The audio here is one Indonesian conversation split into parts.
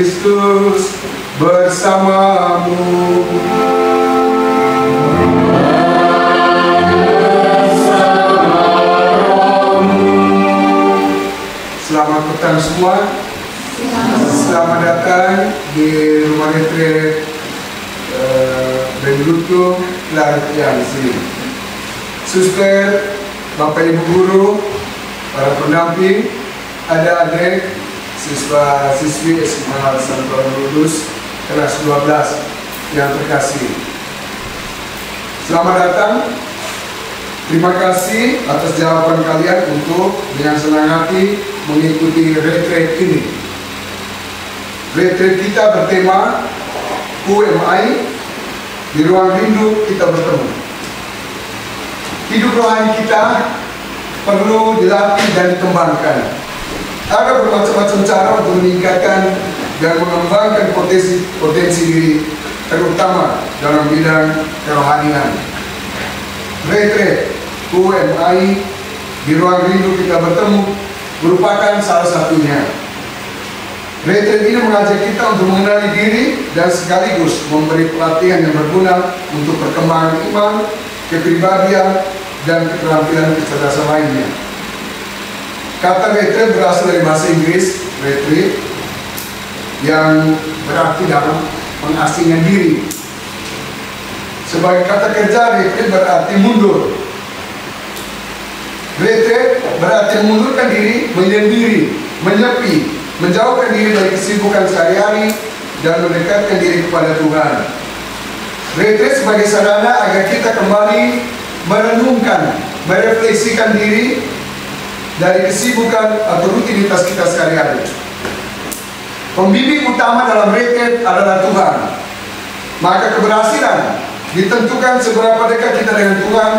Kristus bersamamu. Selamat petang semua. Selamat datang di rumah retret Benduku Lartian sini. Suster, Bapak Ibu guru, para pendamping, adik-adik, siswa-siswi SMA Santo Lulus kelas 12 yang terkasih. Selamat datang. Terima kasih atas jawaban kalian untuk dengan senang hati mengikuti retret ini. Retret kita bertema UMI, di ruang rindu kita bertemu. Hidup rohani kita perlu dilatih dan dikembangkan. Ada bermacam-macam cara untuk meningkatkan dan mengembangkan potensi diri, terutama dalam bidang kerohanian. Retret UMI, di ruang rindu kita bertemu, merupakan salah satunya. Retret ini mengajak kita untuk mengenali diri dan sekaligus memberi pelatihan yang berguna untuk perkembangan iman, kepribadian, dan keterampilan kecerdasan lainnya. Kata retret berasal dari bahasa Inggris, retreat, yang berarti dalam pengasingan diri. Sebagai kata kerja, retreat berarti mundur. Retreat berarti mengundurkan diri, menyendiri, menyepi, menjauhkan diri dari kesibukan sehari-hari, dan mendekatkan diri kepada Tuhan. Retreat sebagai sarana agar kita kembali merenungkan, merefleksikan diri dari kesibukan atau rutinitas kita sehari-hari. Pembimbing utama dalam retreat adalah Tuhan. Maka keberhasilan ditentukan seberapa dekat kita dengan Tuhan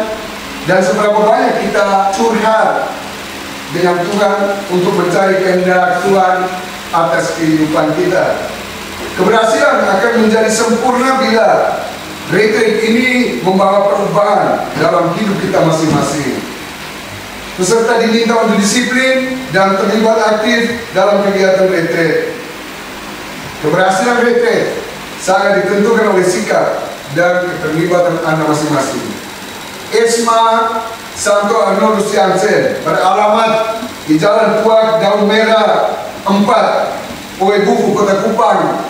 dan seberapa banyak kita curhat dengan Tuhan untuk mencari kehendak Tuhan atas kehidupan kita. Keberhasilan akan menjadi sempurna bila retreat ini membawa perubahan dalam hidup kita masing-masing. Peserta diminta untuk disiplin dan terlibat aktif dalam kegiatan retreat. Keberhasilan retreat sangat ditentukan oleh sikap dan keterlibatan Anda masing-masing. SMA Santo Arnoldus Jansen beralamat di Jalan Puak Daun Merah 4, Oebuku, Kota Kupang.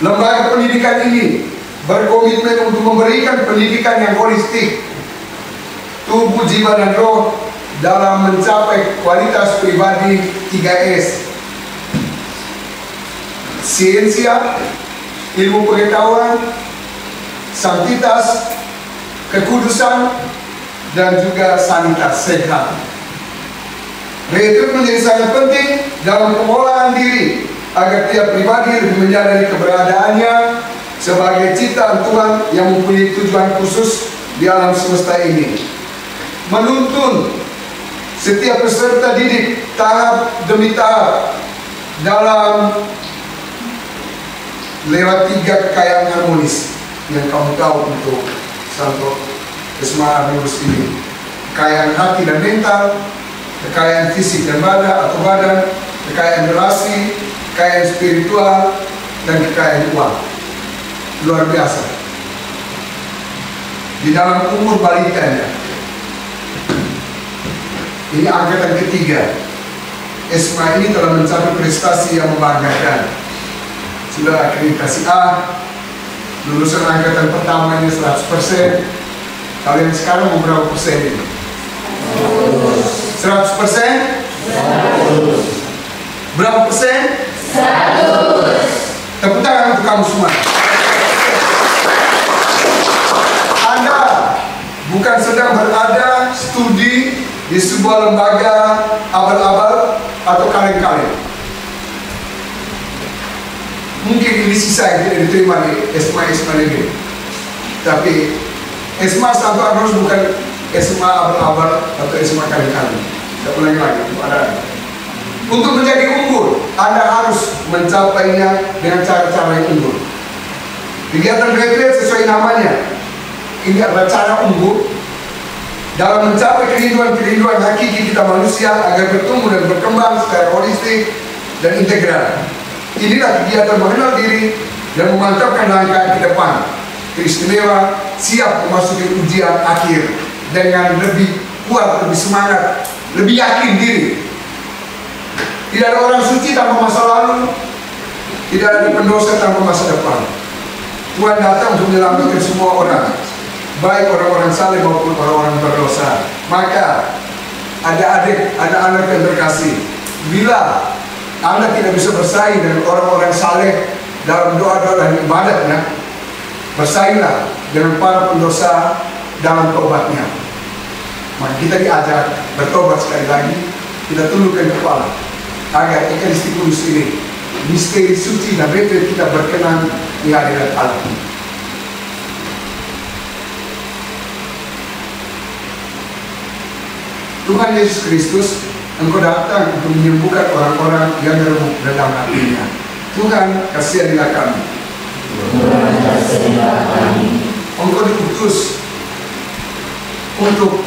Lembaga pendidikan ini berkomitmen untuk memberikan pendidikan yang holistik, tubuh, jiwa, dan roh dalam mencapai kualitas pribadi 3S. Siensia, ilmu pengetahuan, santitas, kekudusan, dan juga sanitas sehat. Retreat menjadi sangat penting dalam pengolahan diri agar tiap pribadi lebih menyadari keberadaannya sebagai ciptaan Tuhan yang mempunyai tujuan khusus di alam semesta ini. Menuntun setiap peserta didik tahap demi tahap dalam lewat 3 kekayaan harmonis yang kamu tahu untuk Santo SMA Arnoldus ini. Kekayaan hati dan mental, kekayaan fisik dan badan, kekayaan relasi, kekayaan spiritual, dan kekayaan uang. Luar biasa. Di dalam umur balitanya, ini angkatan ketiga, SMA ini telah mencapai prestasi yang membanggakan. Sudah akreditasi A, lulusan angkatan pertamanya 100%. Kalian sekarang mau berapa persen ini? 100%? 100. Berapa persen? 100. Tepuk tangan untuk kamu semua. Anda bukan sedang berada studi di sebuah lembaga abal-abal atau kaleng-kaleng. Mungkin ini sisa yang tidak diterima di SMA negeri. Tapi SMA Santo Arnoldus bukan SMA abal-abal atau SMA kaleng-kaleng. Saya ulangi lagi untuk Anda. Untuk menjadi unggul, Anda harus mencapainya dengan cara-cara yang unggul. Kegiatan retreat sesuai namanya, ini adalah cara unggul dalam mencapai kerinduan-kerinduan hakiki kita manusia agar bertumbuh dan berkembang secara holistik dan integral. Inilah kegiatan mengenal diri dan memantapkan langkah ke depan. Teristimewa siap memasuki ujian akhir dengan lebih kuat, lebih semangat, lebih yakin diri. Tidak ada orang suci tanpa masa lalu, tidak ada pendosa tanpa masa depan. Tuhan datang untuk menyelamatkan semua orang, baik orang-orang saleh maupun orang-orang berdosa. Maka ada adik, ada anak yang terkasih, bila Anda tidak bisa bersaing dengan orang-orang saleh dalam doa-doa dan ibadatnya, bersainglah dengan para pendosa dalam tobatnya. Maka kita diajak bertobat sekali lagi, kita tundukkan kepala agar Ekaristi Kudus ini, misteri suci dan retret kita berkenan di hadirat Allah. Tuhan Yesus Kristus, Engkau datang untuk menyembuhkan orang-orang yang remuk dalam hatinya. Tuhan, kasihanilah kami. Tuhan, kasihanilah kami. Engkau diutus untuk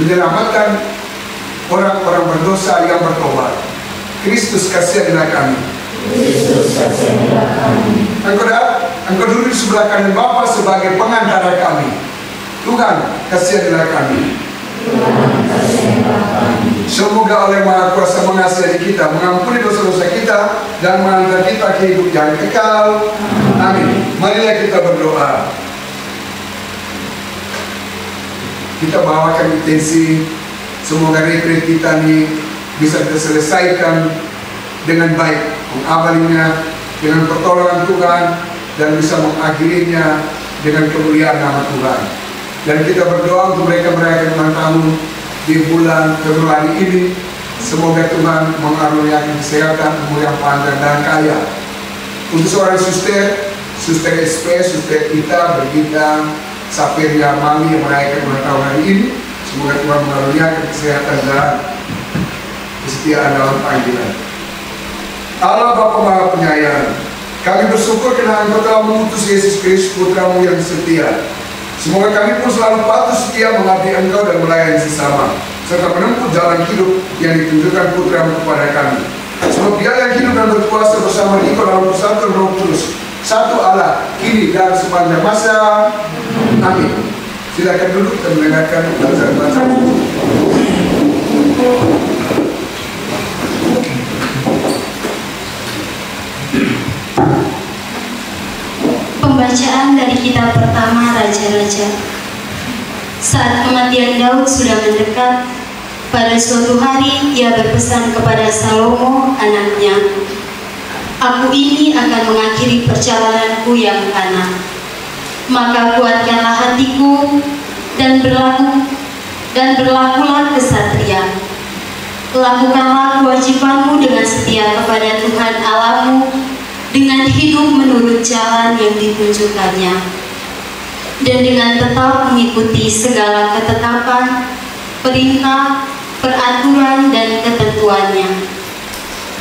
menyelamatkan orang-orang berdosa yang bertobat. Kristus, kasihanilah kami. Kristus, kasihanilah kami. Engkau duduk di sebelah kanan Bapa sebagai pengantara kami. Tuhan, kasihanilah kami. Tuhan, kasihanilah kami. Semoga oleh Maha Kuasa mengasihi kita, mengampuni dosa-dosa kita, dan mengantar kita ke hidup yang kekal. Amin. Marilah kita berdoa. Kita bawakan intensi, semoga retret kita ini bisa terselesaikan dengan baik, mengawalinya dengan pertolongan Tuhan, dan bisa mengakhirinya dengan kemuliaan nama Tuhan. Dan kita berdoa untuk mereka merayakan ulang tahun di bulan Februari ini. Semoga Tuhan mengaruniakan kesehatan, umur yang panjang dan kaya. Untuk seorang suster SP, suster kita, Brigita Sapiria Mami yang merayakan ulang tahun hari ini, semoga Tuhan mengaruniakan kesehatan dan kesetiaan dalam panggilan. Allah Bapa Maha Penyayang, kami bersyukur karena Engkau telah mengutus Yesus Kristus Putra-Mu yang setia. Semoga kami pun selalu patuh setia mengabdi Engkau dan melayani sesama, serta menempuh jalan hidup yang ditunjukkan Putra-Mu kepada kami. Sebab Dia yang hidup dan berkuasa bersama Engkau dalam persatuan Roh Kudus, satu Allah, kini dan sepanjang masa. Amin. Silakan duduk dan mendengarkan bacaan. Pembacaan dari kitab pertama Raja-Raja. Saat kematian Daud sudah mendekat, pada suatu hari ia berpesan kepada Salomo anaknya, "Aku ini akan mengakhiri perjalananku yang kanan. Maka kuatkanlah hatiku dan berlakulah kesatria. Lakukanlah kewajibanmu dengan setia kepada Tuhan Allahmu, dengan hidup menurut jalan yang ditunjukkannya, dan dengan tetap mengikuti segala ketetapan, perintah, peraturan, dan ketentuannya,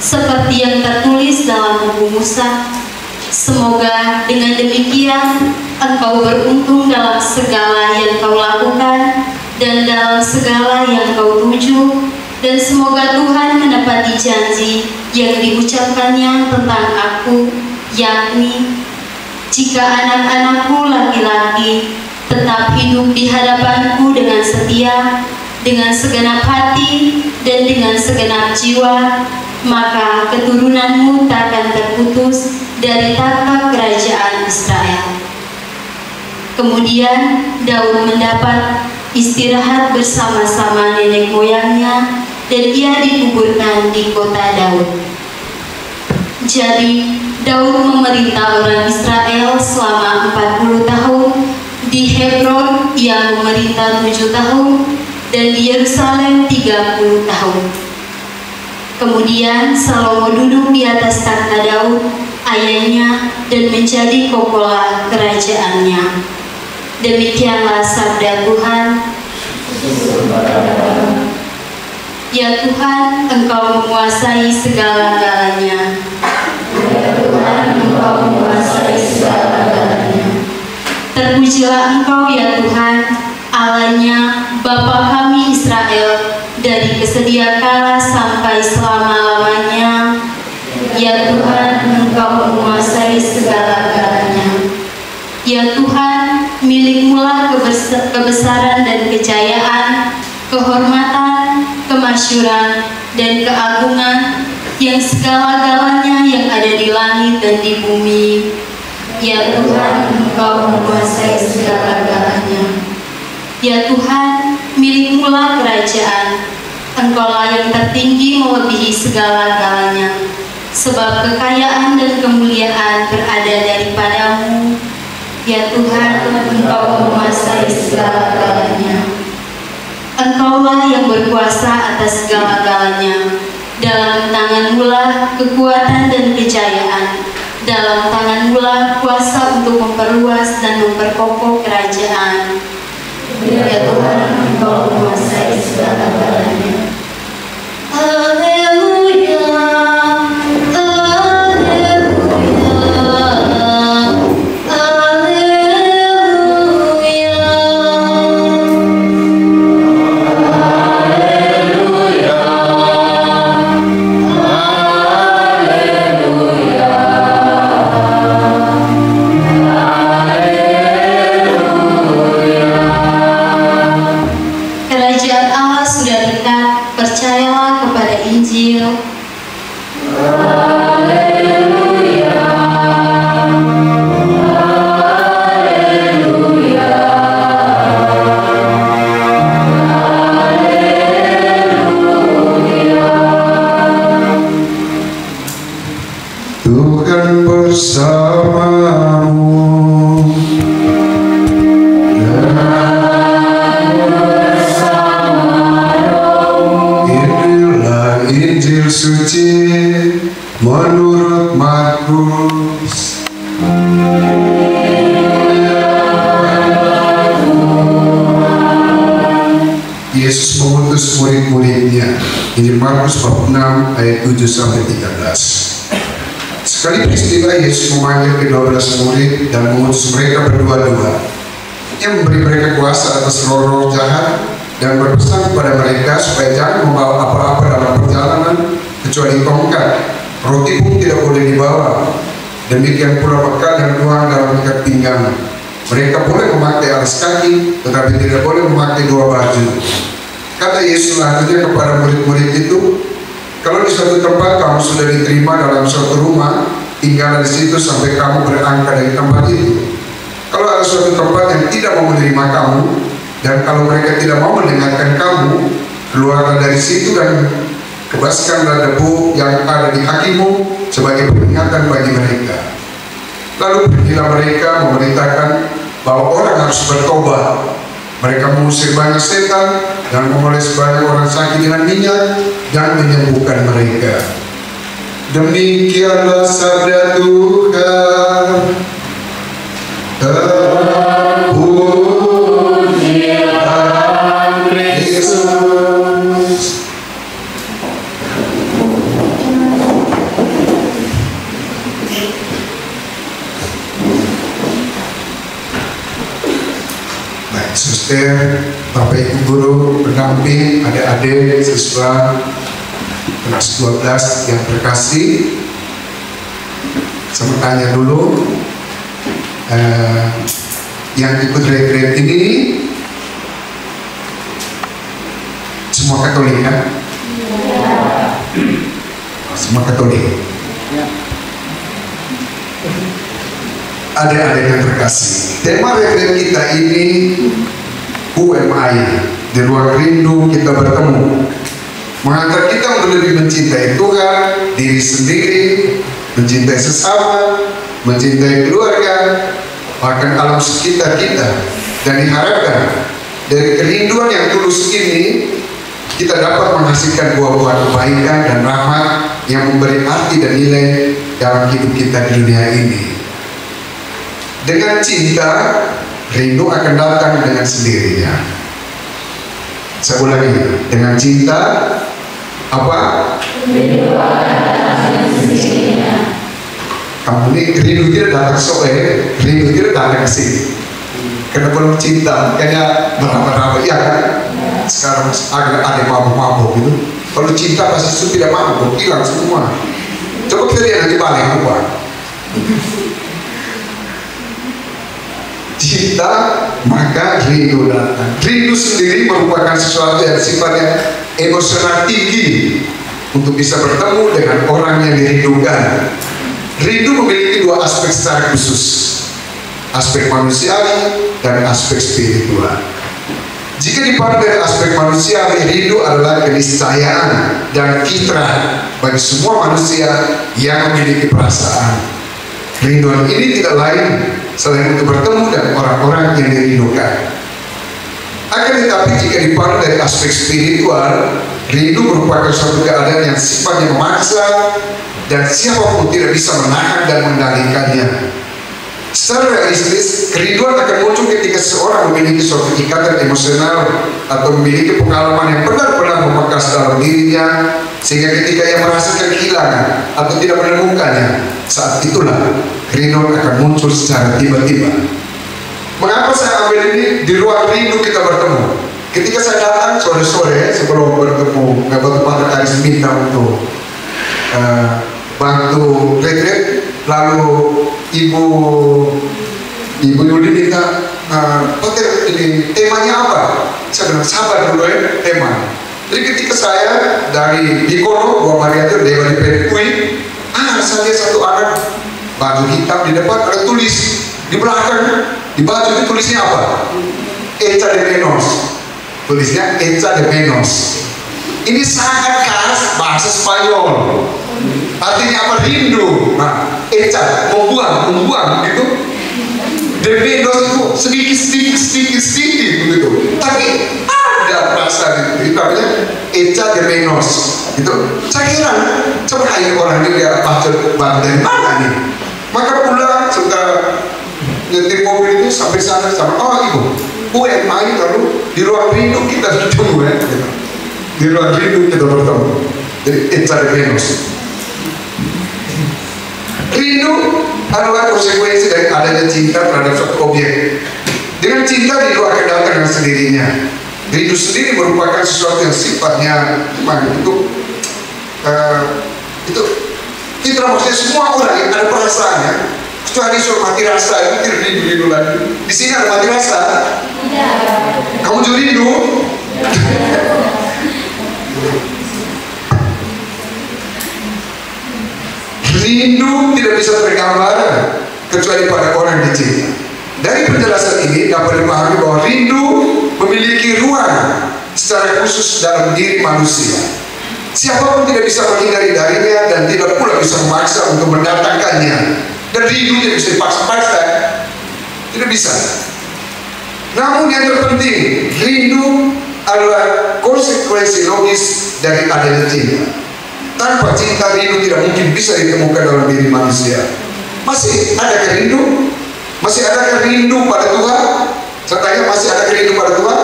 seperti yang tertulis dalam buku Musa. Semoga dengan demikian engkau beruntung dalam segala yang kau lakukan dan dalam segala yang kau tuju, dan semoga Tuhan menepati janji yang diucapkannya tentang aku, yakni, jika anak-anakku laki-laki tetap hidup di hadapanku dengan setia, dengan segenap hati, dan dengan segenap jiwa, maka keturunanmu takkan terputus dari tahta kerajaan Israel." Kemudian Daud mendapat istirahat bersama-sama nenek moyangnya, dan ia dikuburkan di kota Daud. Jadi Daud memerintah orang Israel selama 40 tahun. Di Hebron ia memerintah 7 tahun, dan di Yerusalem 30 tahun. Kemudian Salomo duduk di atas tahta Daud, ayahnya, dan menjadi kepala kerajaannya. Demikianlah sabda Tuhan. Ya Tuhan, Engkau menguasai segala-galanya. Ya Tuhan, Engkau menguasai segala-galanya. Terpujilah Engkau ya Tuhan, Allahnya Bapa kami Israel, dari kesedia kala sampai selama-lamanya. Ya Tuhan, Engkau menguasai segala-galanya. Ya Tuhan, milik-Mu-lah kebesaran dan kejayaan, kehormatan, kemasyuran, dan keagungan yang segala-galanya yang ada di langit dan di bumi. Ya Tuhan, Engkau menguasai segala-galanya. Ya Tuhan, milik-Mu-lah kerajaan, Engkau-lah yang tertinggi melebihi segala-galanya, sebab kekayaan dan kemuliaan berada daripada-Mu. Ya Tuhan, Engkau menguasai segala-galanya. Engkau-lah yang berkuasa atas segala-galanya. Dalam tangan-Mu-lah kekuatan dan kejayaan. Dalam tangan-Mu-lah kuasa untuk memperluas dan memperkokoh kerajaan. Ya Tuhan, Engkau menguasai segala-galanya. Haleluya, menurut Markus. Yesus mengutus murid-muridnya. Injil Markus bab 6 ayat 7 sampai 13. Sekali peristiwa Yesus memanggil ke-12 murid dan mengutus mereka berdua-dua. Ia memberi mereka kuasa atas roh-roh jahat dan berpesan kepada mereka supaya jangan membawa apa-apa dalam perjalanan kecuali tongkat. Roti pun tidak boleh dibawa. Demikian pula bekal yang tuang dalam ikat pinggang. Mereka boleh memakai alas kaki, tetapi tidak boleh memakai dua baju. Kata Yesus selanjutnya kepada murid-murid itu, kalau di suatu tempat kamu sudah diterima dalam suatu rumah, tinggallah di situ sampai kamu berangkat dari tempat itu. Kalau ada suatu tempat yang tidak mau menerima kamu, dan kalau mereka tidak mau mendengarkan kamu, keluarlah dari situ dan kebaskanlah debu yang ada di kakimu sebagai peringatan bagi mereka. Lalu pergilah mereka memerintahkan bahwa orang harus bertobat. Mereka mengusir banyak setan dan memoles banyak orang sakit dengan minyak dan menyembuhkan mereka. Demikianlah sabda Tuhan. Terpujilah Kristus. Baik, suster, Bapak Ibu guru, pendamping, adik-adik, siswa kelas 12 yang terkasih, saya tanya dulu, yang ikut retreat ini semua Katolik kan? Semua Katolik. Adik-adik yang terkasih, tema retreat kita ini UMI, di ruang rindu kita bertemu, mengangkat kita untuk lebih mencintai Tuhan, diri sendiri, mencintai sesama, mencintai keluarga, bahkan alam sekitar kita. Dan diharapkan dari kerinduan yang tulus ini kita dapat menghasilkan buah-buah kebaikan dan rahmat yang memberi arti dan nilai dalam hidup kita di dunia ini. Dengan cinta, rindu akan datang dengan sendirinya. Saya ulangi, dengan cinta apa? Rindu akan datang dengan sendirinya. Kamu ini rindu tidak datang sore, rindu tidak datang ke sini. Karena belum cinta, kayaknya berapa-berapa, ya kan? Sekarang ada mabuk-mabuk gitu. Kalau cinta pasti itu tidak mabuk, hilang semua. Coba kita lihat nanti balik apa? Cinta maka rindu datang. Rindu sendiri merupakan sesuatu yang sifatnya emosional tinggi untuk bisa bertemu dengan orang yang dirindukan. Rindu memiliki dua aspek secara khusus, aspek manusiawi dan aspek spiritual. Jika dipandang dari aspek manusiawi, rindu adalah keniscayaan dan fitrah bagi semua manusia yang memiliki perasaan. Rinduan ini tidak lain selain untuk bertemu dengan orang-orang yang dirindukan. Akan tetapi jika dipandang dari aspek spiritual, rindu merupakan suatu keadaan yang sifatnya memaksa dan siapapun tidak bisa menahan dan mengendalikannya. Secara realistis, kerinduan akan muncul ketika seorang memiliki suatu ikatan emosional atau memiliki pengalaman yang benar-benar membekas dalam dirinya, sehingga ketika ia merasakan kehilangan atau tidak menemukannya, saat itulah kerinduan akan muncul secara tiba-tiba. Mengapa saya ambil ini? Di ruang rindu kita bertemu. Ketika saya datang sore-sore sebelum bertemu Bapak Pak Karis minta untuk bantu retret, lalu Ibu Yudi minta hotel ini temanya apa? Saya bilang sabar dulu ya tema. Jadi ketika saya dari Bikono, Gua Maria itu Dewa di Perkui, saya lihat satu anak baju hitam di depan ada tulis di belakang di baju itu tulisnya apa? Echa de Menos. Tulisnya Echa de Menos. Ini sangat khas bahasa Spanyol. Artinya apa? Rindu. Nah, Echa membuang gitu. De Menos itu sedikit begitu. Tapi ada perasaan itu namanya Echa de Menos. Itu saya heran. Coba ayo orang ini dia baca dari mana nih? Maka pulang setelah nyetir mobil itu sampai sana sama ibu yang main, lalu di ruang rindu kita bertemu ya. Di ruang rindu kita bertemu. Jadi Echa de Menos. Rindu adalah konsekuensi dari adanya cinta terhadap suatu objek. Dengan cinta rindu akan datang dengan sendirinya. Rindu sendiri merupakan sesuatu yang sifatnya itu fitrah, maksudnya semua orang yang ada perasaannya, kecuali soal mati rasa itu tidak rindu lagi. Di sini ada mati rasa? Tidak. Kamu juga rindu? Rindu tidak bisa tergambar kecuali pada orang yang dicinta. Dari penjelasan ini dapat dipahami bahwa rindu memiliki ruang secara khusus dalam diri manusia. Siapapun tidak bisa menghindari darinya dan tidak pula bisa memaksa untuk mendatangkannya. Dan rindu tidak bisa dipaksa-paksa, tidak bisa. Namun yang terpenting, rindu adalah konsekuensi logis dari adanya cinta. Tanpa cinta, rindu tidak mungkin bisa ditemukan dalam diri manusia. Masih ada rindu? Masih ada rindu pada Tuhan? Saya tanya, masih ada rindu pada Tuhan?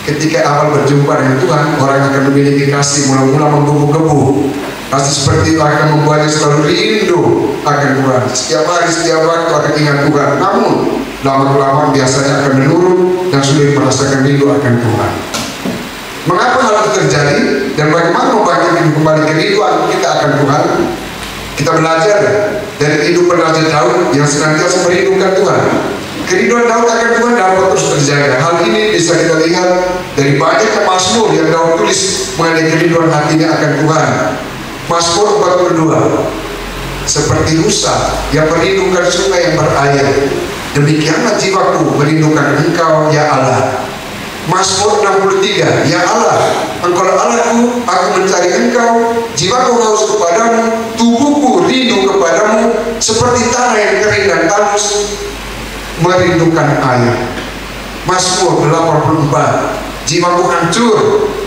Ketika awal berjumpa dengan Tuhan, orang akan memiliki kasih mula-mula menggebu-gebu. Kasih seperti itu akan membuatnya selalu rindu akan Tuhan. Setiap hari, setiap waktu akan ingat Tuhan. Namun lama-kelamaan biasanya akan menurun dan sulit merasakan rindu akan Tuhan. Mengapa hal itu terjadi dan bagaimana membangkitkan kembali kerinduan kita akan Tuhan? Kita belajar dari kehidupan Raja Daud yang senantiasa merindukan Tuhan. Kerinduan Daud akan Tuhan dapat terus terjaga. Hal ini bisa kita lihat dari banyaknya mazmur yang Daud tulis mengenai kerinduan hatinya akan Tuhan. Mazmur 42, seperti rusa yang merindukan sungai yang berair, demikianlah jiwaku merindukan Engkau ya Allah. Mazmur 63, ya Allah, Engkaulah Allahku, aku mencari Engkau, jiwaku haus kepadamu, tubuhku rindu kepadamu, seperti tanah yang kering dan tandus merindukan air. Mazmur 84, jiwaku hancur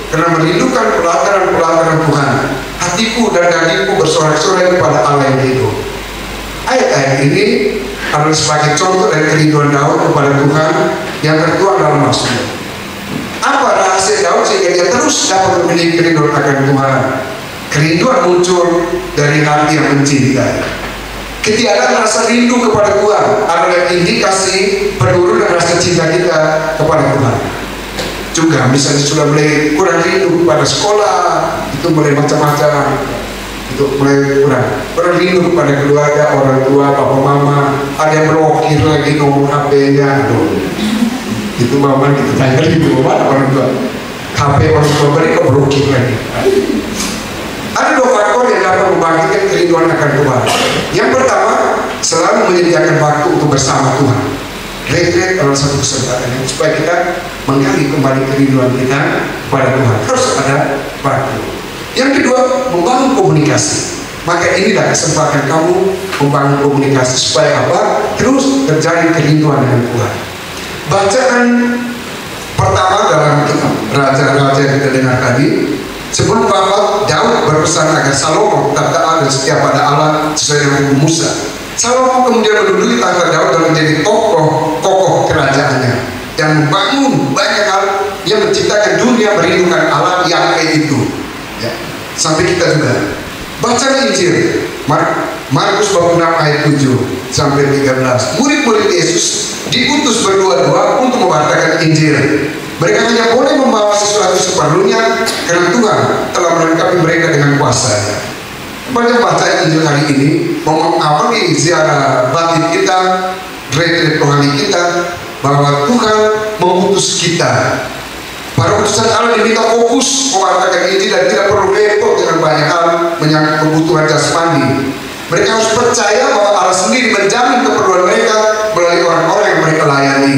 karena merindukan pelataran-pelataran Tuhan. Hatiku dan dagingku bersorak-sorai kepada Allah yang hidup. Ayat-ayat ini adalah sebagai contoh dari kerinduan Daud kepada Tuhan yang tertuang dalam Mazmur. Apa rahasia Daud sehingga dia terus dapat memiliki kerinduan akan Tuhan? Kerinduan muncul dari hati yang mencintai. Ketiadaan rasa rindu kepada Tuhan adalah indikasi penurunan rasa cinta kita kepada Tuhan. Juga misalnya sudah mulai kurang rindu pada sekolah, itu mulai macam-macam. itu mulai kurang. Berlindung pada keluarga, orang tua, papa mama. Ada yang blokir lagi nomor HP-nya, aduh. Itu mama kita tanya gitu, mana orang tua? HP orang tua mereka blokir lagi. Ada 2 faktor yang dapat membangkitkan kerinduan akan Tuhan. Yang pertama, selalu menyediakan waktu untuk bersama Tuhan. Retret adalah satu kesempatan supaya kita menggali kembali kerinduan kita pada Tuhan. Harus ada waktu. Yang kedua, membangun komunikasi. Maka inilah kesempatan kamu membangun komunikasi supaya apa? Terus terjadi kerinduan dengan Tuhan. Bacaan pertama dalam kitab Raja-Raja yang kita dengar tadi, sebelum wafat, Daud berpesan agar Salomo tetap taat dan setia pada Allah sesuai dengan hukum Musa. Salomo kemudian menduduki tahta Daud dan menjadi tokoh kerajaannya dan membangun banyak hal yang menciptakan dunia merindukan Allah yang kayak itu. Ya. Sampai kita juga baca Injil Markus bab 6 ayat 7 sampai 13. Murid-murid Yesus diutus berdua-dua untuk memberitakan Injil. Mereka hanya boleh membawa sesuatu seperlunya karena Tuhan telah melengkapi mereka dengan kuasa. Banyak baca Injil hari ini mengawali ziarah batin kita, retret rohani kita, bahwa Tuhan mengutus kita. Para utusan Allah diminta fokus mewartakan Injil dan tidak perlu repot dengan banyak hal menyangkut kebutuhan jasmani. Mereka harus percaya bahwa Allah sendiri menjamin keperluan mereka melalui orang-orang yang mereka layani.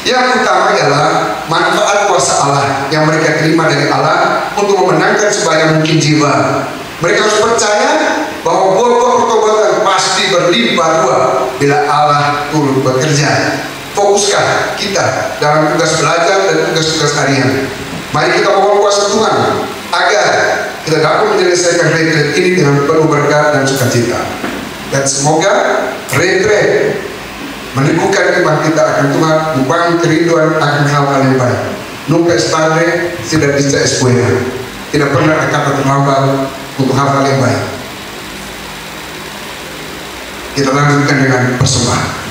Yang utama adalah manfaat kuasa Allah yang mereka terima dari Allah untuk memenangkan sebanyak mungkin jiwa. Mereka harus percaya bahwa buah-buah pertobatan pasti berlimpah ruah bila Allah turut bekerja. Fokuskah kita dalam tugas belajar dan tugas-tugas harian. Mari kita mohon kuasa Tuhan agar kita dapat menyelesaikan retret ini dengan penuh berkat dan sukacita. Dan semoga retret meneguhkan iman kita akan Tuhan, membangun kerinduan akan hal-hal yang baik. Nunca es tarde, tidak bisa es buena. Tidak pernah ada kata terlambat untuk hal-hal yang baik. Kita lanjutkan dengan persembahan.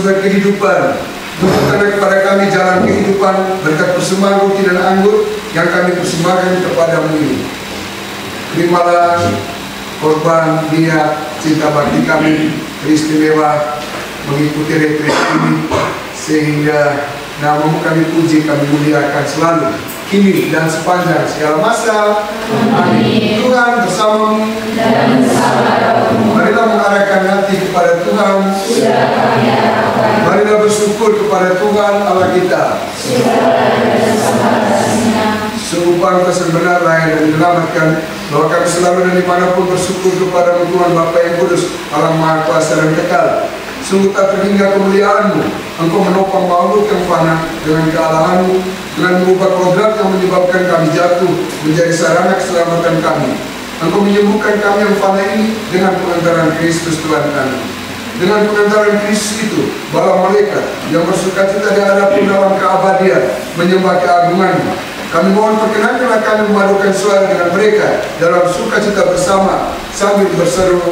Kehidupan, tunjukkanlah kepada kami jalan kehidupan berkat persembahan roti dan anggur yang kami persembahkan kepadamu ini. Terimalah korban niat cinta bakti kami teristimewa mengikuti retret ini sehingga namamu kami puji, kami muliakan selalu kini dan sepanjang segala masa. Amin. Tuhan bersamamu dan bersama rohmu. Marilah mengarahkan hati kepada Tuhan. Marilah bersyukur kepada Tuhan Allah kita. Sungguh pantas dan benar layak dan menyelamatkan bahwa kami selalu dan dimanapun bersyukur kepada Tuhan Bapa yang Kudus, Allah Maha Kuasa dan Kekal. sungguh tak terhingga kemuliaan-Mu. Engkau menopang makhluk yang fana dengan kealahan-Mu, dengan mengubah kodrat yang menyebabkan kami jatuh menjadi sarana keselamatan kami. Engkau menyembuhkan kami yang fana ini dengan pengantaran Kristus Tuhan kami. Dengan pengantaran Kristus itu, bala malaikat yang bersukacita di hadapan dalam keabadian menyembah keagungan-Mu. Kami mohon perkenankanlah kami memadukan suara dengan mereka dalam sukacita bersama sambil berseru,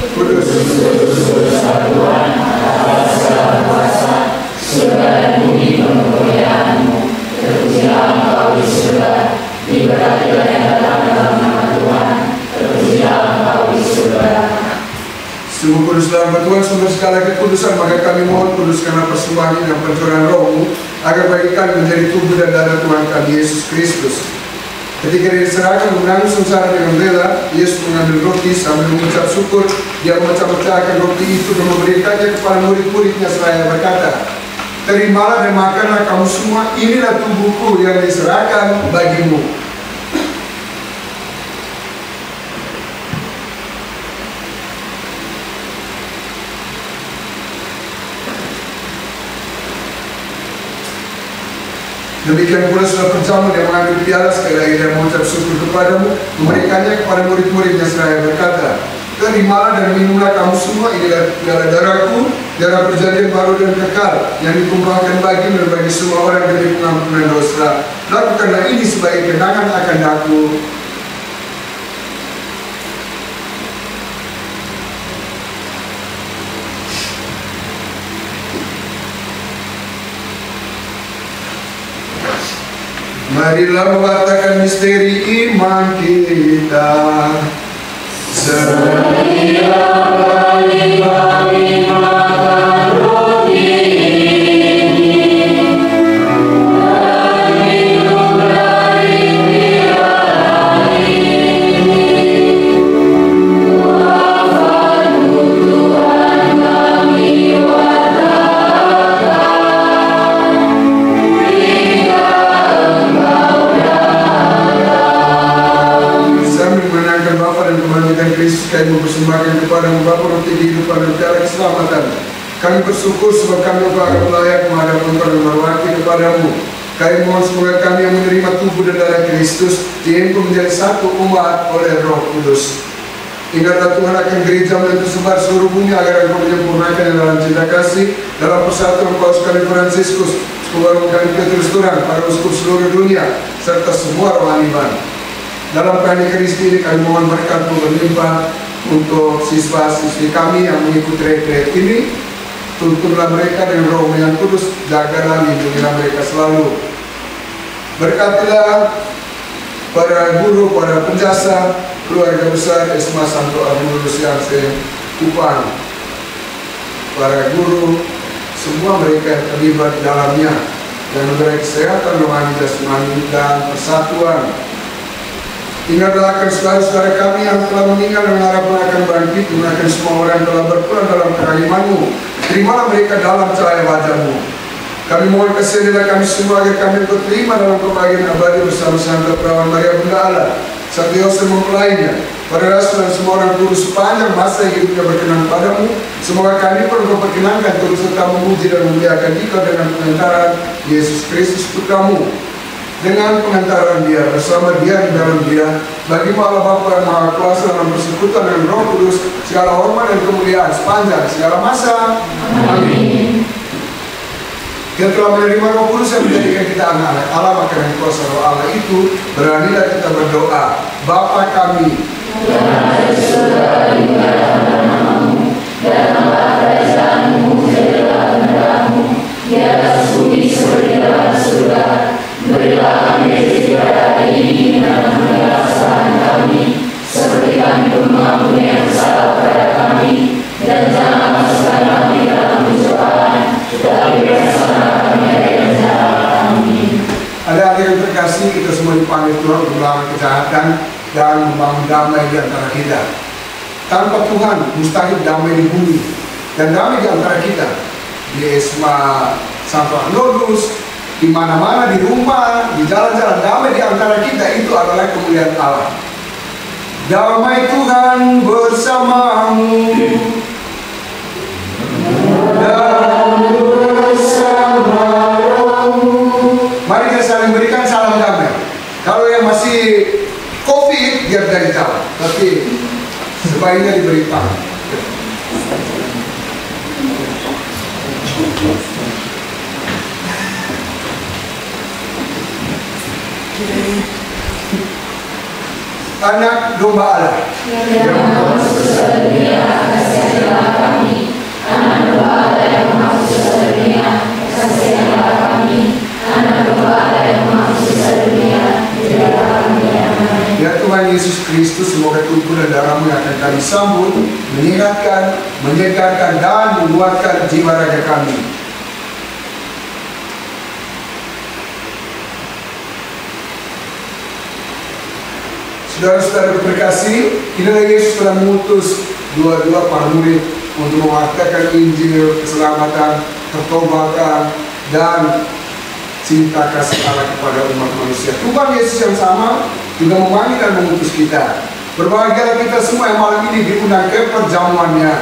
Kudus, Tuhan, atas segala kuasa, surga dan bumi penuh kemuliaan-Mu. Terpujilah Engkau di surga, diberkatilah yang datang dalam nama Tuhan. Terpujilah Engkau di surga. Sungguh kuduslah Engkau Tuhan, sumber segala kekudusan, maka kami mohon kuduskanlah persembahan dan pencurahan Roh-Mu, agar bagi kami menjadi tubuh dan darah Tuhan kami Yesus Kristus. Ketika dia diserahkan menangis sengsara dengan rela, Yesus mengambil roti sambil mengucap syukur. Dia memecah-mecahkan roti itu dan memberikannya kepada murid-muridnya seraya berkata, terimalah dan makanlah kamu semua, inilah tubuhku yang diserahkan bagimu. Demikian pula setelah berjamu dia mengambil piala, sekali lagi dia mengucap syukur kepadamu, memberikannya kepada murid-muridnya seraya berkata, terimalah dan minumlah kamu semua, inilah piala darahku, darah perjanjian baru dan kekal yang ditumpahkan bagimu dan bagi semua orang demi pengampunan dosa. Lakukanlah ini sebagai kenangan akan aku. Marilah mewartakan misteri iman kita. Setiap kali kami makan roti ini dan minum dari piala ini, wafat-Mu Tuhan kami wartakan hingga Engkau datang. Sambil menangkan Bapa dan kebangkitan Kristus, kami mempersembahkan kepadamu Bapa roti kehidupan dan piala keselamatan. Kami bersyukur sebab kami akan layak menghadap Engkau dan berwakil kepadamu. Kami mohon semoga kami yang menerima tubuh dan darah Kristus dihimpun menjadi satu umat oleh Roh Kudus. Ingatlah Tuhan akan gereja yang tersebar seluruh bumi, agar Engkau menyempurnakan dalam cinta kasih, dalam persatuan Paus kami Fransiskus, Sekolah kami Petrus Turang, para uskup seluruh dunia, serta semua rohani iman. Dalam kali Kristi ini kami mohon berkat-Mu berlimpah untuk siswa-siswi kami yang mengikuti retret ini. Tuntunlah mereka dengan Roh-Mu yang kudus, jagalah lindungilah mereka selalu. Berkatilah para guru, para penjasa, keluarga besar Esma Santo Agustus yang Kupang, para guru, semua mereka yang terlibat di dalamnya, dan memberi kesehatan rohani, jasmani, dan persatuan. Ingatlah akan saudara-saudara kami yang telah meninggal dan harapan akan bangkit, dan akan semua orang yang telah berpulang dalam kerahiman-Mu. Terimalah mereka dalam cahaya wajah-Mu. Kami mohon kesedihan kami semua agar kami terima dalam kebahagiaan abadi bersama Santa Perawan Maria Bunda Allah, Santo Yosef mempelainya, para rasul dan semua orang kudus sepanjang masa hidupnya berkenan padamu. Semoga kami pun Engkau perkenankan turut serta memuji dan memuliakan Dikau dengan pengantaran Yesus Kristus Putramu. Dengan pengantaran Dia, bersama Dia di dalam Dia, bagi Allah Bapa yang Maha Kuasa dalam persekutuan dengan Roh Kudus, segala hormat dan kemuliaan sepanjang segala masa. Amin. Kita telah menerima Roh Kudus yang menjadikan kita anak-anak Allah, maka dengan kuasa Roh Allah itu beranilah kita berdoa. Bapa kami yang ada di surga, dimuliakan nama-Mu, datanglah kerajaan-Mu, jadilah kehendak-Mu di atas bumi seperti dalam surga. Berilah kami rezeki pada hari ini, dan ampunilah kesalahan kami, seperti kami pun mengampuni yang bersalah kepada kami, dan jangan masukkan kami dalam pencobaan, tetapi bebaskanlah kami dari yang jahat. Amin. Adik-adik yang terkasih, kita semua dipanggil Tuhan untuk melawan kejahatan dan membangun damai di antara kita. Tanpa Tuhan, mustahil damai di bumi dan damai di antara kita. Di Esma Santo Agustus, di mana-mana, di rumah, di jalan-jalan, damai di antara kita itu adalah kemuliaan Allah. Damai Tuhan bersamamu. Mari kita saling berikan salam damai. Kalau yang masih COVID, biar dari tahu. Tapi sebaiknya diberitahu. Anak domba Allah. Yang Maha Kudus dunia, kasihilah kami. Anak domba Allah yang Maha Kudus dunia, kasihilah kami. Anak domba Allah yang Maha Kudus dunia, berilah kami yang amin. Ya Tuhan Yesus Kristus, semoga tubuh dan darah-Mu yang akan kami sambut menyehatkan, menyegarkan dan menguatkan jiwa raga kami. Saudara-saudara terkasih, inilah Yesus telah mengutus dua-dua para murid untuk mewartakan Injil, keselamatan, pertobatan, dan cinta kasih Allah kepada umat manusia. Tuhan Yesus yang sama juga memanggil dan mengutus kita. Berbahagialah kita semua yang malam ini diundang ke perjamuannya.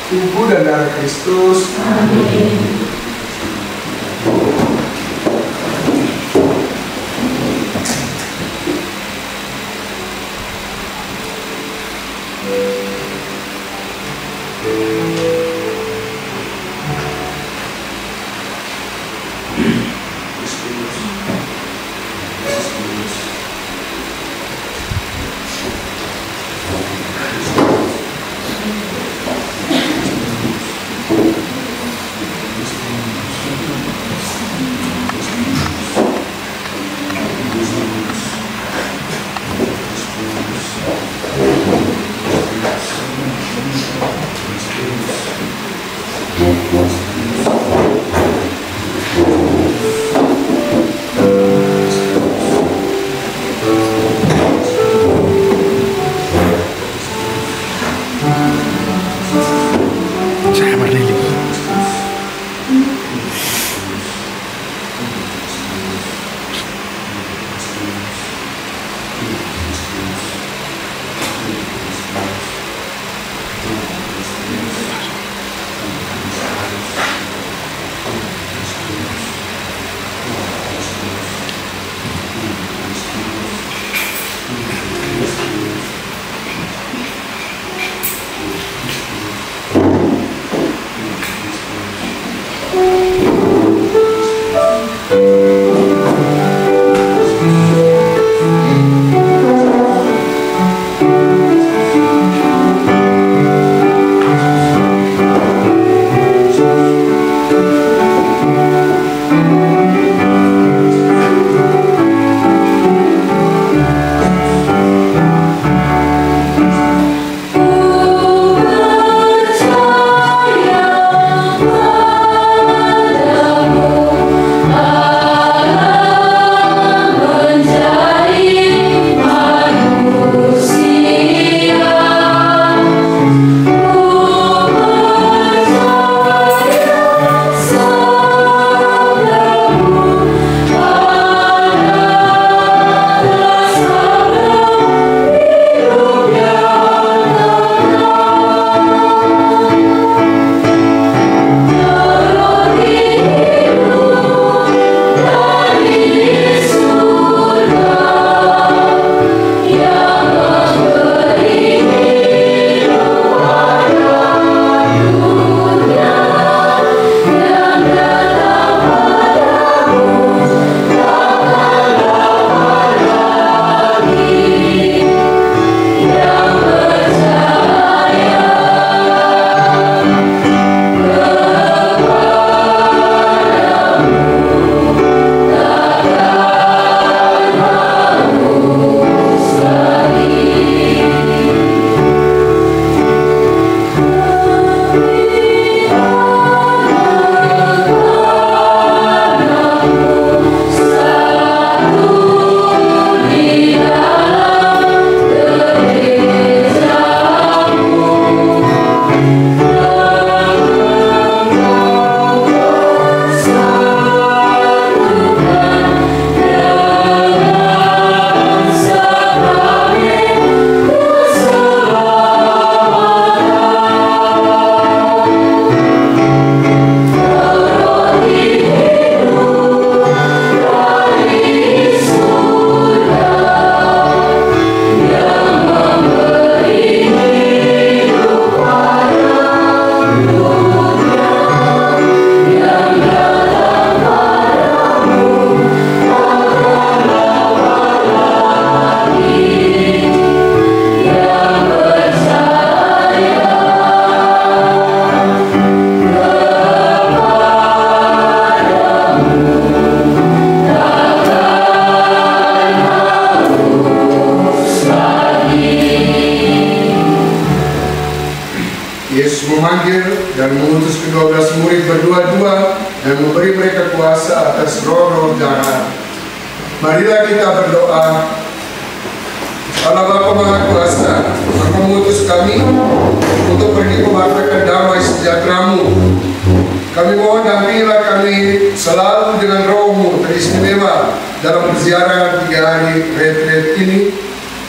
Tubuh dan darah Kristus. Amin. dan mengutus ke-12 murid berdua-dua dan memberi mereka kuasa atas roh-roh jahat. Marilah kita berdoa. Allah Bapa Maha Kuasa, Engkau mengutus kami untuk pergi mewartakan damai sejahtera-Mu. Kami mohon dampingilah kami selalu dengan roh-Mu teristimewa dalam perziarah 3 hari retret ini,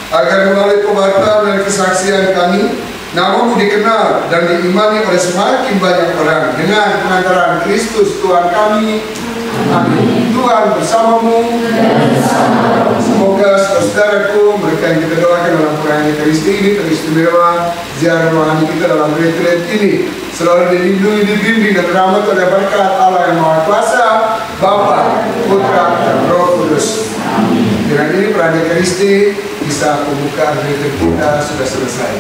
agar melalui pewartaan dan kesaksian kami, nama-Mu dikenal dan diimani oleh semakin banyak orang dengan pengantaran Kristus Tuhan kami. Amin. Tuhan bersamamu. Semoga saudaraku, mereka yang kita doakan dalam perayaan Ekaristi ini teristimewa ziarah rohani kita dalam retret ini selalu dilindungi, dibimbing dan rahmat oleh berkat Allah yang Maha Kuasa, Bapa, Putra, dan Roh Kudus. Dengan ini perayaan Ekaristi bisa pembukaan retret kita sudah selesai.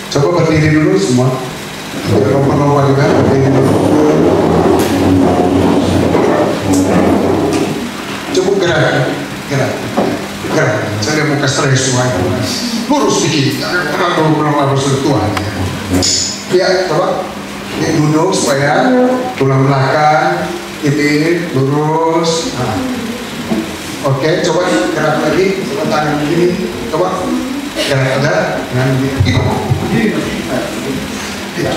Coba berdiri dulu semua. Lompat-lompat juga, berdiri dulu. Coba gerak. Saya mau stres semua. Lurus dikit, jangan terlalu sentuhan. Ya, coba. Ini duduk supaya tulang belakang ini lurus. Nah. Oke, coba gerak lagi, coba tangan begini, coba gerak ada dengan begini. Ya.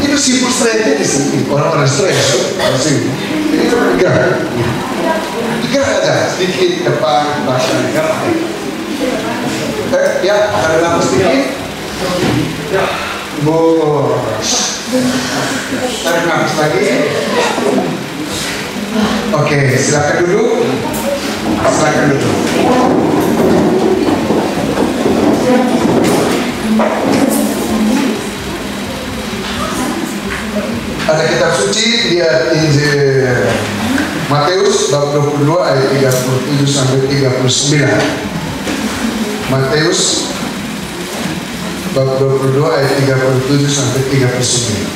Itu simpul stresnya di sini. Orang-orang stres pasti. Jadi gerak aja, sedikit depan belakang gerak. Ya, ada nafas sedikit. Bos. Tarik nafas lagi. Oke, silakan duduk. Ada kitab suci, lihat Injil Matius bab 22 ayat 37 sampai 39. Matius bab 22 ayat 37 sampai 39.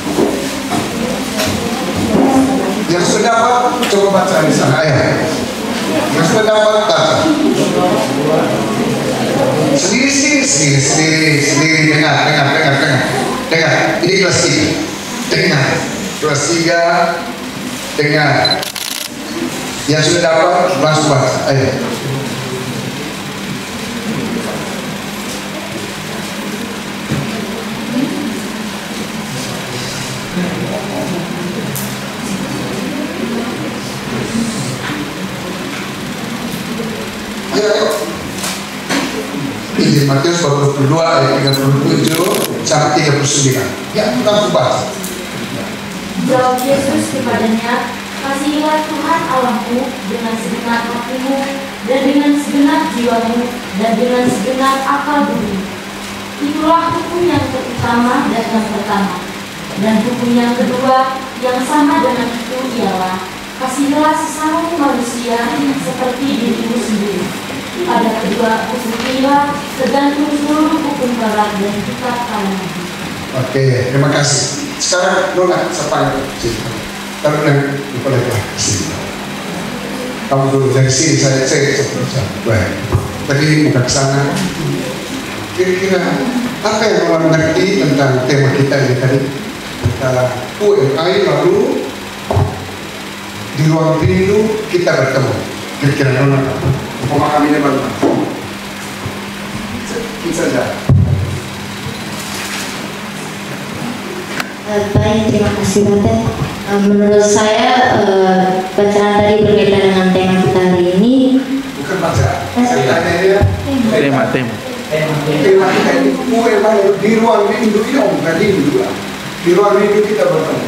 Yang sudah dapat, coba baca di sana. Ayo. Yang sudah dapat, baca. Sendiri. Dengar. Ini kelas 3. Dengar. Kelas 3. Dengar. Yang sudah dapat, langsung baca. Ayo. Ayo. Injil Matius 22 ayat 37 sampai 39. Ya, langsung baca. Jawab Yesus kepadanya, kasihilah Tuhan Allahmu dengan segenap hatimu dan dengan segenap jiwamu dan dengan segenap akal budi. Itulah hukum yang pertama dan yang pertama. Dan hukum yang kedua yang sama dengan itu ialah kasihilah sesamamu manusia seperti dirimu sendiri. Pada kedua hukum inilah tergantung seluruh hukum Taurat dan kitab Kalam. Oke, terima kasih. Sekarang Nona siapa yang taruh yang boleh sini. Kamu dulu dari sini, saya baik. Tadi bukan ke sana. Kira-kira apa yang Nona mengerti tentang tema kita ini tadi? UMI lalu di ruang rindu kita bertemu. Kira-kira Nona memahaminya bagaimana? Saja. Baik, terima kasih Bapak. Menurut saya bacaan tadi berkaitan dengan tema kita hari ini. Bukan baca, saya tanya ya. Tema. Tema kita ini, di ruang rindu kita bukan rindu lah. Di ruang rindu kita bertemu.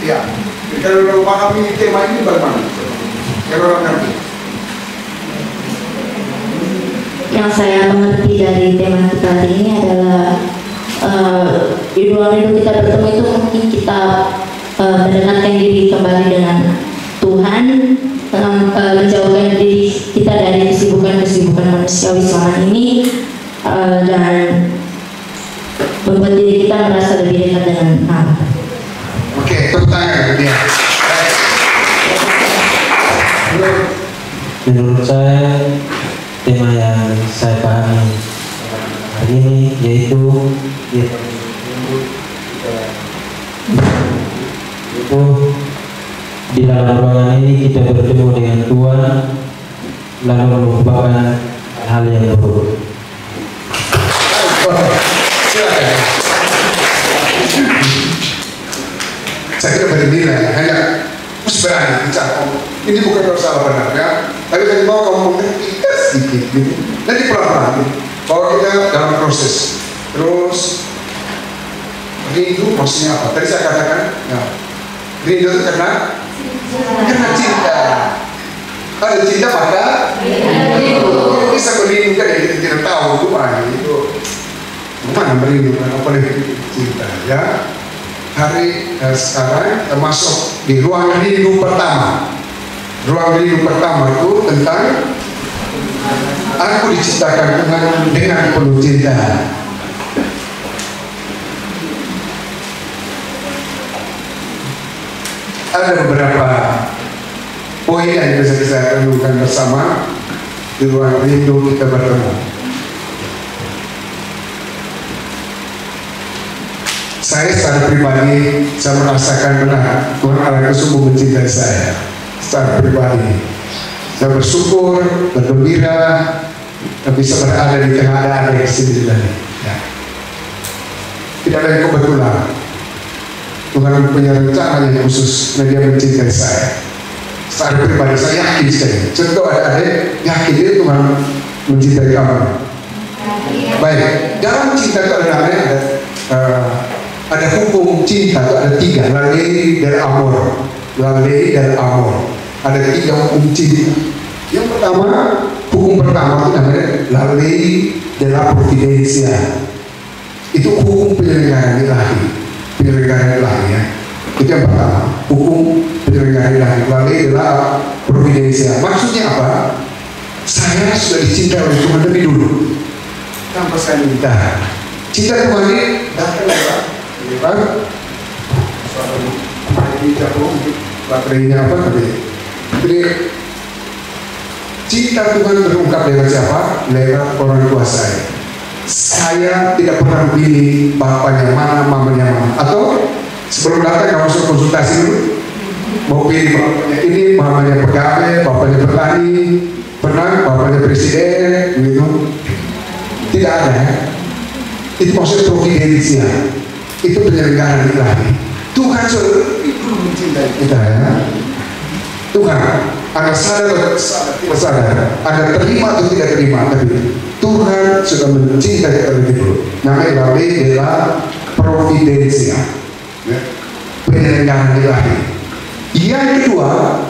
Ya, kalau orang pahami tema ini bagaimana? Kalau orang ngerti. Yang saya mengerti dari tema kita hari ini adalah di ruang rindu kita bertemu itu mungkin kita mendekatkan diri kembali dengan Tuhan, menjauhkan diri kita dari kesibukan-kesibukan manusiawi selama ini, dan membuat diri kita merasa lebih dekat dengan Allah. Oke, tepuk tangan dia. Menurut saya tema yang saya pahami hari ini yaitu di dalam ruangan ini kita bertemu dengan Tuhan lalu melupakan hal yang buruk. Silakan. Saya tidak bernilai, hanya harus berani bicara. Ini bukan salah benar ya. Tapi saya mau kamu mengerti sedikit gitu. Nanti pelan-pelan bahwa kita dalam proses. Terus rindu maksudnya apa? Tadi saya katakan, ya, rindu itu karena cinta. Ada cinta maka rindu. Bisa merindukan yang kita tidak tahu itu mana merindukan apalagi cinta ya. Hari sekarang termasuk di ruang rindu pertama. Ruang rindu pertama itu tentang aku diciptakan Tuhan dengan penuh cinta. Ada beberapa poin yang bisa kita renungkan bersama di ruang rindu kita bertemu. Saya secara pribadi, saya merasakan benar Tuhan Allah sungguh mencintai saya. Secara pribadi, saya bersyukur, bergembira, dan bisa berada di tengah ada yang sendiri lagi. Ya. Tidak ada yang kebetulan. Tuhan punya rencana yang khusus, dan Dia mencintai saya. Secara pribadi, saya yakin sekali. Contoh ada adik yakin dia Tuhan mencintai kamu. Baik, dalam cinta itu ada hukum cinta itu ada 3, lalei dan amor. Lalei dan amor. Ada 3 hukum cinta. Yang pertama, hukum pertama itu namanya lalei della providenza. Itu hukum penyelenggaraan ilahi. Penyelenggaraan ilahi ya. Itu yang pertama, hukum penyelenggaraan ilahi. Lalei della providenza. Maksudnya apa? Saya sudah dicintai oleh Tuhan lebih dulu. Tanpa saya minta. Cinta Tuhan ini datang lewat suatu hijab baterainya apa tadi. Jadi cinta Tuhan terungkap lewat siapa? Lewat orang tua saya. Saya tidak pernah pilih bapaknya mana, mamanya mana. Atau sebelum datang kamu suruh konsultasi dulu, mau pilih bapaknya ini, mamanya pegawai, bapaknya petani, pernah bapaknya presiden, gitu. Tidak ada. Itu maksudnya providensia. Itu penyelenggaraan ilahi. Tuhan sudah mencintai kita ya. Tuhan, Anda sadar atau sadar, Anda terima atau tidak terima, tapi Tuhan sudah mencintai kita lebih dulu. Namanya adalah providensia, ya. Penyelenggaraan ilahi. Yang kedua,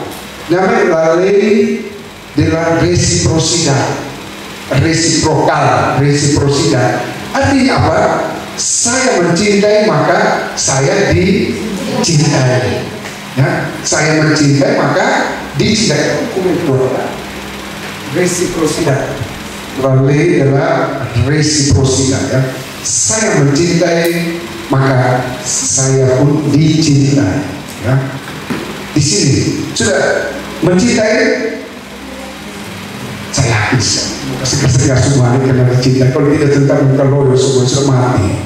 namanya adalah resiprositas, resiprokal. Artinya apa? Saya mencintai maka saya dicintai. Ya, saya mencintai maka dicintai. Resiprositas. Lalu adalah resiprositas ya. Saya mencintai maka saya pun dicintai. Ya. Di sini sudah mencintai. Saya bisa. Sekarang semua ini karena dicintai. Kalau tidak tentang kalau semua sudah mati.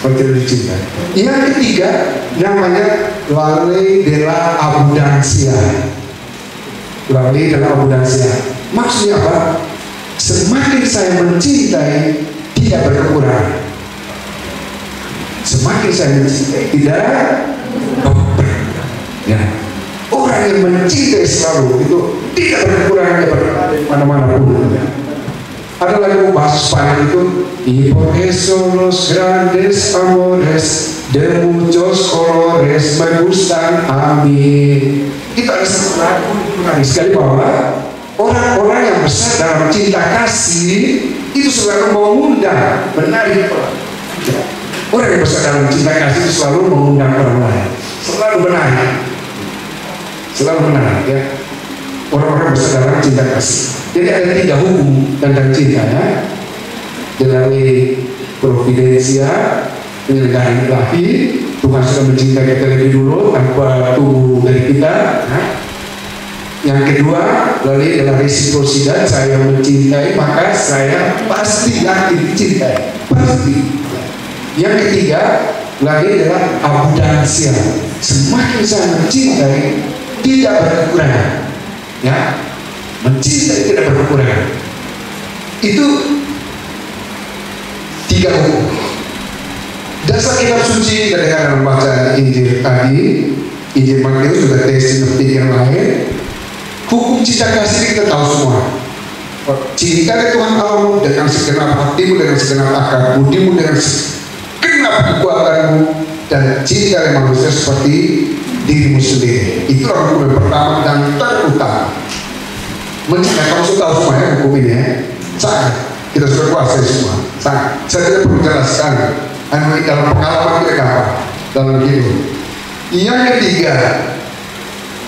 Kalau tidak dicintai. Yang ketiga namanya lari della abundansia. Lari della abundansia. Maksudnya apa? Semakin saya mencintai tidak berkurang. Semakin saya mencintai tidak berkurang. Ya. Orang yang mencintai selalu itu tidak berkurang dari mana-mana pun. Ada lagu bahasa Spanyol itu y por eso los grandes amores de muchos colores me gustan a mí. Itu ada satu lagu sekali bahwa orang-orang yang besar dalam cinta kasih itu selalu mengundang menarik orang. Orang yang besar dalam cinta kasih itu selalu mengundang orang lain, selalu menarik ya. Orang-orang besar dalam cinta kasih. Jadi ada 3 hukum tentang cinta ya. Dari providensia, penyelenggaraan ilahi, Tuhan sudah mencintai kita lebih dulu tanpa tunggu dari kita. Ya. Yang kedua, lalu adalah resiprositas. Saya mencintai maka saya pasti yakin dicintai. Pasti. Yang ketiga, lalu adalah abundansia. Semakin saya mencintai tidak berkurang. Ya, mencintai tidak berkurang. Itu 3 hukum. Dasar kitab suci kita dengar dalam bacaan Injil tadi, Injil Matius juga tes yang lain. Hukum cinta kasih kita tahu semua. Cinta Tuhan Allahmu dengan segenap hatimu, dengan segenap akal budimu, dengan segenap kekuatanmu, dan cinta manusia seperti dirimu sendiri. Itu hukum yang pertama dan terutama. Mencintai, kamu sudah tahu semua ya hukum ini ya. Sangat kita sudah kuasai semua. Sangat. Saya tidak perlu jelaskan. Dalam pengalaman kita apa? Dalam hidup. Yang ketiga,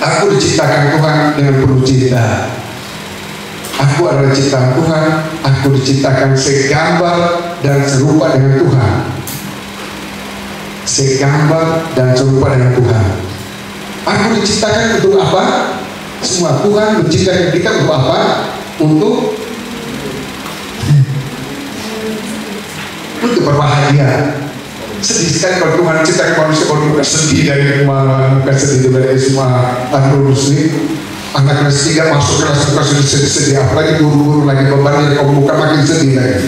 aku diciptakan Tuhan dengan penuh cinta. Aku adalah ciptaan Tuhan. Aku diciptakan segambar dan serupa dengan Tuhan. Segambar dan serupa dengan Tuhan. Aku diciptakan untuk apa? Semua Tuhan menciptakan kita untuk apa? Untuk berbahagia. Sedih sekali kalau Tuhan menciptakan manusia kalau bukan sedih dari rumah, bukan sedih dari semua anak muslim. Anak kelas 3 masuk kelas sudah sedih, apalagi guru-guru lagi beban dari kamu bukan makin sedih lagi.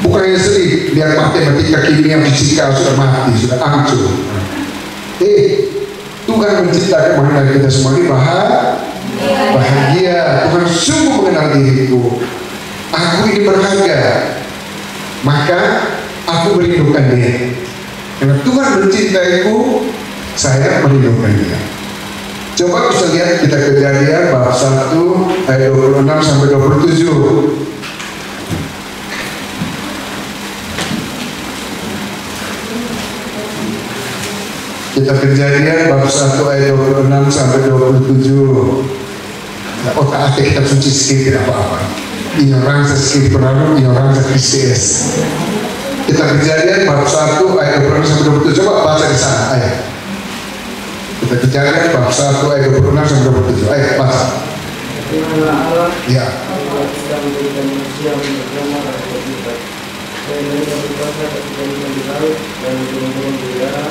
Bukan yang sedih, biar matematika kimia fisika sudah mati, sudah hancur. Tuhan menciptakan mengenal kita semua ini bahagia. Tuhan sungguh mengenal diriku. Aku ini berharga, maka aku merindukan dia. Karena Tuhan mencintaiku, saya merindukan dia. Coba bisa lihat kita Kejadian bab 1 ayat 26 sampai 27. Kita Kejadian bab 1 ayat 26 sampai 27. Otak-atik kita suci sedikit tidak apa-apa. Ignoranza sedikit berlalu, ignoranza Kristus. Kita Kejadian bab 1 ayat 26 sampai 27. Coba baca di sana ayat. Kita Kejadian bab 1 ayat 26 sampai 27. Ayo baca. Firman Allah, Ya. Allah sudah memberikan manusia untuk beramal dan berbuat. Dan mereka berkuasa ketika ikan di laut dan gunung-gunung di udara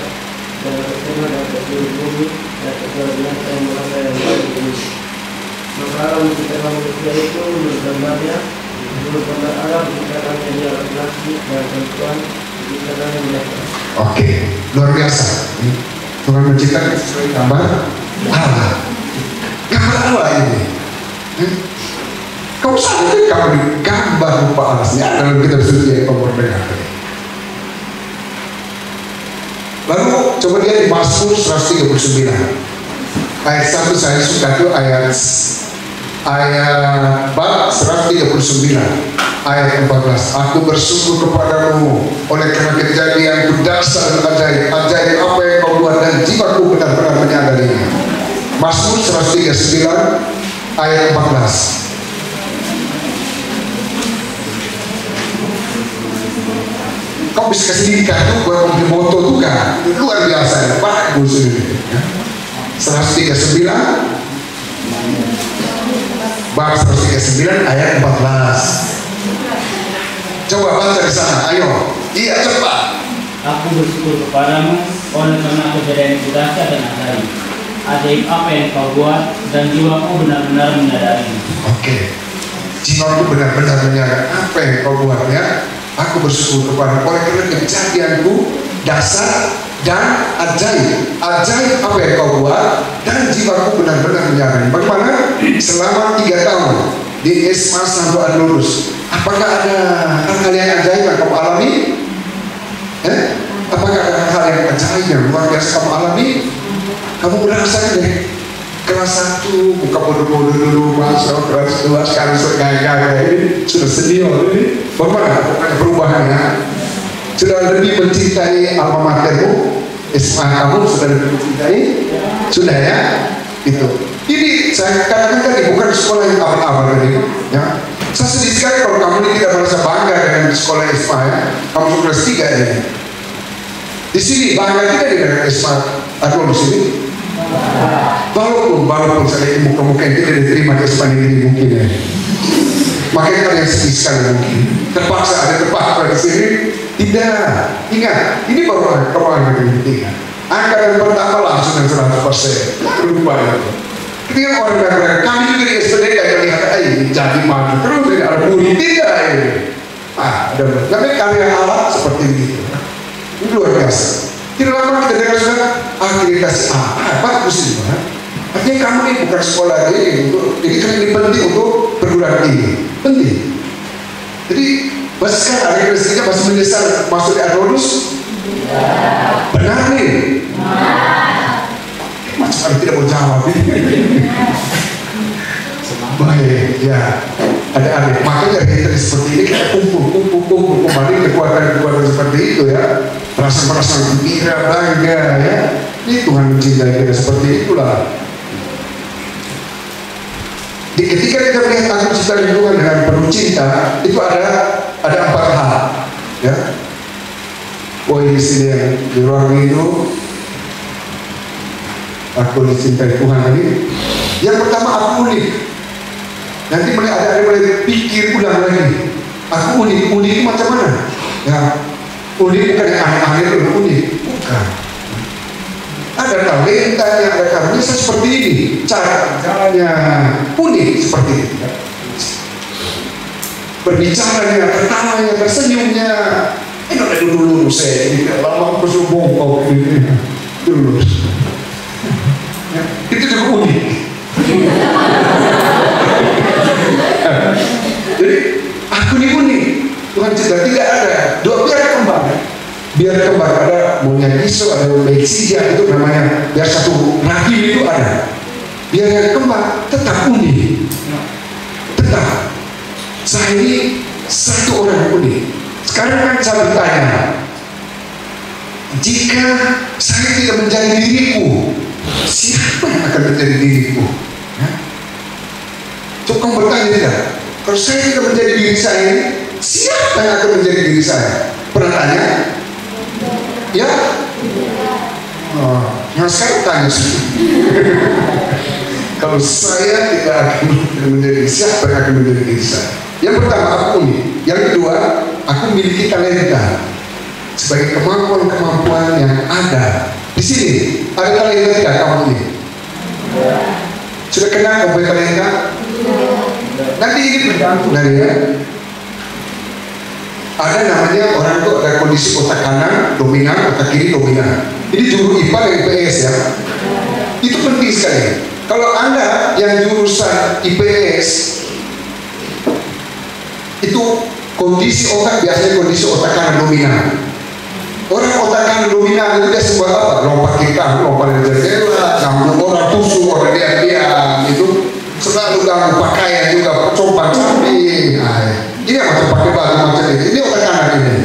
dan atas tanah dan atas seluruh bumi dan atas segala binatang yang merasa yang baik di bumi. Maka Allah menciptakan manusia itu menurut gambarnya, menurut gambar Allah menciptakannya dia laki-laki dan perempuan menciptakannya mereka. Oke, luar biasa. Tuhan menciptakan sesuai gambar Allah. Gambar Allah ini. Kau sadar kamu digambar rupa Allah dalam kitab suci yang kemerdekaan. Lalu coba dia di Mazmur 139 ayat 1 saya suka itu ayat bab 139 ayat 14. Aku bersyukur kepadamu oleh karena kejadianku dasar dan ajaib apa yang kau buat dan jiwaku benar-benar menyadarinya. Mazmur 139 ayat 14. Kau bisa kasih kartu buat mobil moto tuh kan, luar biasa, bagus ini. 139 bab 139 ayat 14. Coba baca di sana, ayo. Iya cepat. Aku bersyukur kepadamu oleh karena kejadian itu dasar dan ajaib. Ajaib apa yang kau buat dan jiwaku benar-benar menyadari. Oke. Jiwaku benar-benar menyadari apa yang kau buat ya. Aku bersyukur kepada oleh karena kejadianku dasar dan ajaib. Ajaib apa yang kau buat dan jiwaku benar-benar menyadari. Bagaimana selama 3 tahun di SMA sampai lulus, apakah ada hal-hal yang ajaib yang kamu alami? Apakah ada hal yang ajaib yang luar biasa kamu alami? Kamu berasa deh kelas 1 buka bodoh-bodoh dulu, masuk kelas 2 sekarang segala-gala ini sudah senior ini. Bagaimana perubahannya? Sudah lebih mencintai alma matermu, SMA kamu sudah lebih mencintai? Sudah ya? Itu. Ini saya katakan tadi bukan sekolah yang awal-awal ini. Ya. Saya sedih sekali kalau kamu ini tidak merasa bangga dengan sekolah SMA ya. Kamu sudah kelas 3 ini. Di sini bangga tidak dengan SMA atau di sini? Walaupun saya muka-muka yang tidak diterima ke SMA negeri mungkin ya. Makanya kalian sedih sekali mungkin. Terpaksa ada terpaksa di sini. Tidak. Ingat, ini baru kemarin yang ketiga. Angkatan pertama langsung yang 100%. Lupa ya. Ketika orang bilang kami juga di SPDK yang lihat, jadi maju terus dari arah murid tidak ini. Ada. Tapi karya Allah seperti itu. Ini luar biasa. Tidak lama kita dengar sudah akreditasi bagus itu. Artinya kamu ini bukan sekolah ini untuk, jadi kan ini penting untuk perguruan tinggi, penting. Jadi bahkan akreditasinya masih mendesak masuk di Arnodus. Benar nih. Macam ada tidak mau jawab ini. Baik, ya. Ada aneh. Makanya kita seperti ini kita kumpul kembali kekuatan seperti itu ya. Perasaan gembira, bangga ya. Ini Tuhan mencintai kita seperti itulah. Ketika kita melihat aku cipta lingkungan dengan penuh cinta, itu ada 4 hal ya. Di sini yang di ruang itu aku dicintai Tuhan ini. Yang pertama aku unik. Nanti ada mulai pikir ulang lagi. Aku unik itu macam mana? Ya, unik bukan yang aneh-aneh itu unik, bukan. Ada talenta yang ada karunia seperti ini, caranya unik seperti ini. Berbicaranya, tertawanya, tersenyumnya. Ini ada dulu saya ini lama bersumbung kau ini dulu. Itu juga unik. Jadi aku ini unik. Tuhan cipta tidak ada. Biar kembang. Biar kembang ada maunya iso, ada Meksija itu namanya. Biar satu rahim itu ada. Biar yang kembang tetap unik. Tetap. Saya ini satu orang unik. Sekarang kan saya bertanya, jika saya tidak menjadi diriku, siapa yang akan menjadi diriku? Coba kamu bertanya tidak? Kalau saya tidak menjadi diri saya, siapa yang akan menjadi diri saya? Pernah tanya? Ya? Nah sekarang tanya sih. Kalau saya tidak akan menjadi siapa yang akan menjadi diri saya? Yang pertama aku unik, yang kedua aku memiliki talenta sebagai kemampuan-kemampuan yang ada di sini. Ada talenta tidak kamu ini? Sudah kenal kamu punya talenta? Nanti ini bergantung dari ya. Ada namanya orang itu ada kondisi otak kanan dominan, otak kiri dominan. Ini juru IPA dan IPS ya. Itu penting sekali. Kalau Anda yang jurusan IPS itu kondisi otak biasanya kondisi otak kanan dominan. Orang otak kanan dominan itu dia sebuah apa? Lompat kiri kanan, lompat dari jendela, ganggu orang tusuk, orang diam itu selalu ganggu pakaian juga, compan samping. Ini macam pakai baju macam ini. Ini otak kanan ini.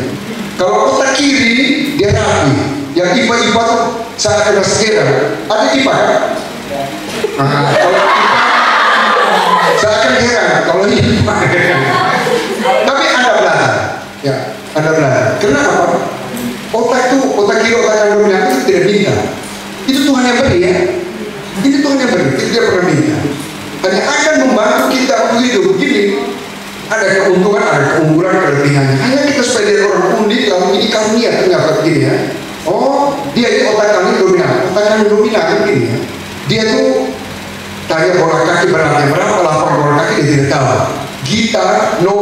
Kalau otak kiri dia rapi. Yang IPA tuh saya kena sekira. Ada IPA kan? Kalau IPA saya akan heran kalau IPA. Tapi Anda belajar. Ya, Anda belajar. Kenapa? Otak kiri, otak kanan dominan itu tidak minta. Itu Tuhan yang beri ya. Ini Tuhan yang beri. Itu dia pernah minta. Hanya akan membantu kita untuk hidup. Begini. Ada keuntungan, ada keunggulan, kelebihannya. Hanya kita supaya dia orang unik, lalu ini karunia ternyata begini ya. Oh, dia ini otak kanan dominan. Otak kanan dominan begini ya. Dia tuh tanya bola kaki berapa, lapang bola kaki dia tidak tahu. Gitar, no,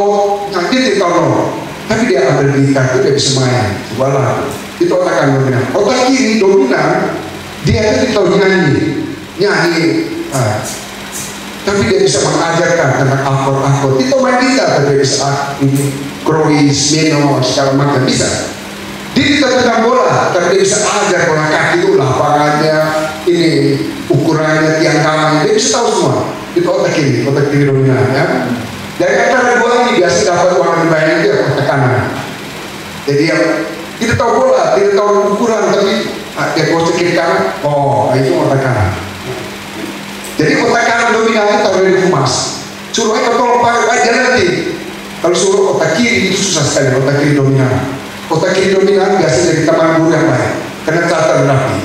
nanti dia tahu no. Tapi dia ambil gitar itu dia bisa main. Cobalah. Itu otak kanan dominan. Otak kiri dominan, dia itu tahu nyanyi. Tapi dia bisa mengajarkan tentang akor-akor. Itu main gitar, tapi dia bisa krois, meno, segala macam bisa. Dia tidak tentang bola, tapi dia bisa ajar bola kaki itu lapangannya, ini ukurannya, tiang kanan, dia bisa tahu semua. Itu otak kiri dominan ya. Dari antara dua ini biasa dapat uang lebih banyak itu ya otak kanan. Jadi yang tidak tahu bola, tidak tahu ukuran, tapi dia otak kiri kanan, oh itu otak kanan. Jadi otak kanan dominan itu taruh di humas. Suruh tolong pakai aja nanti. Kalau suruh otak kiri itu susah sekali, otak kiri dominan. Otak kiri dominan biasanya dari teman guru yang baik, karena catat rapi.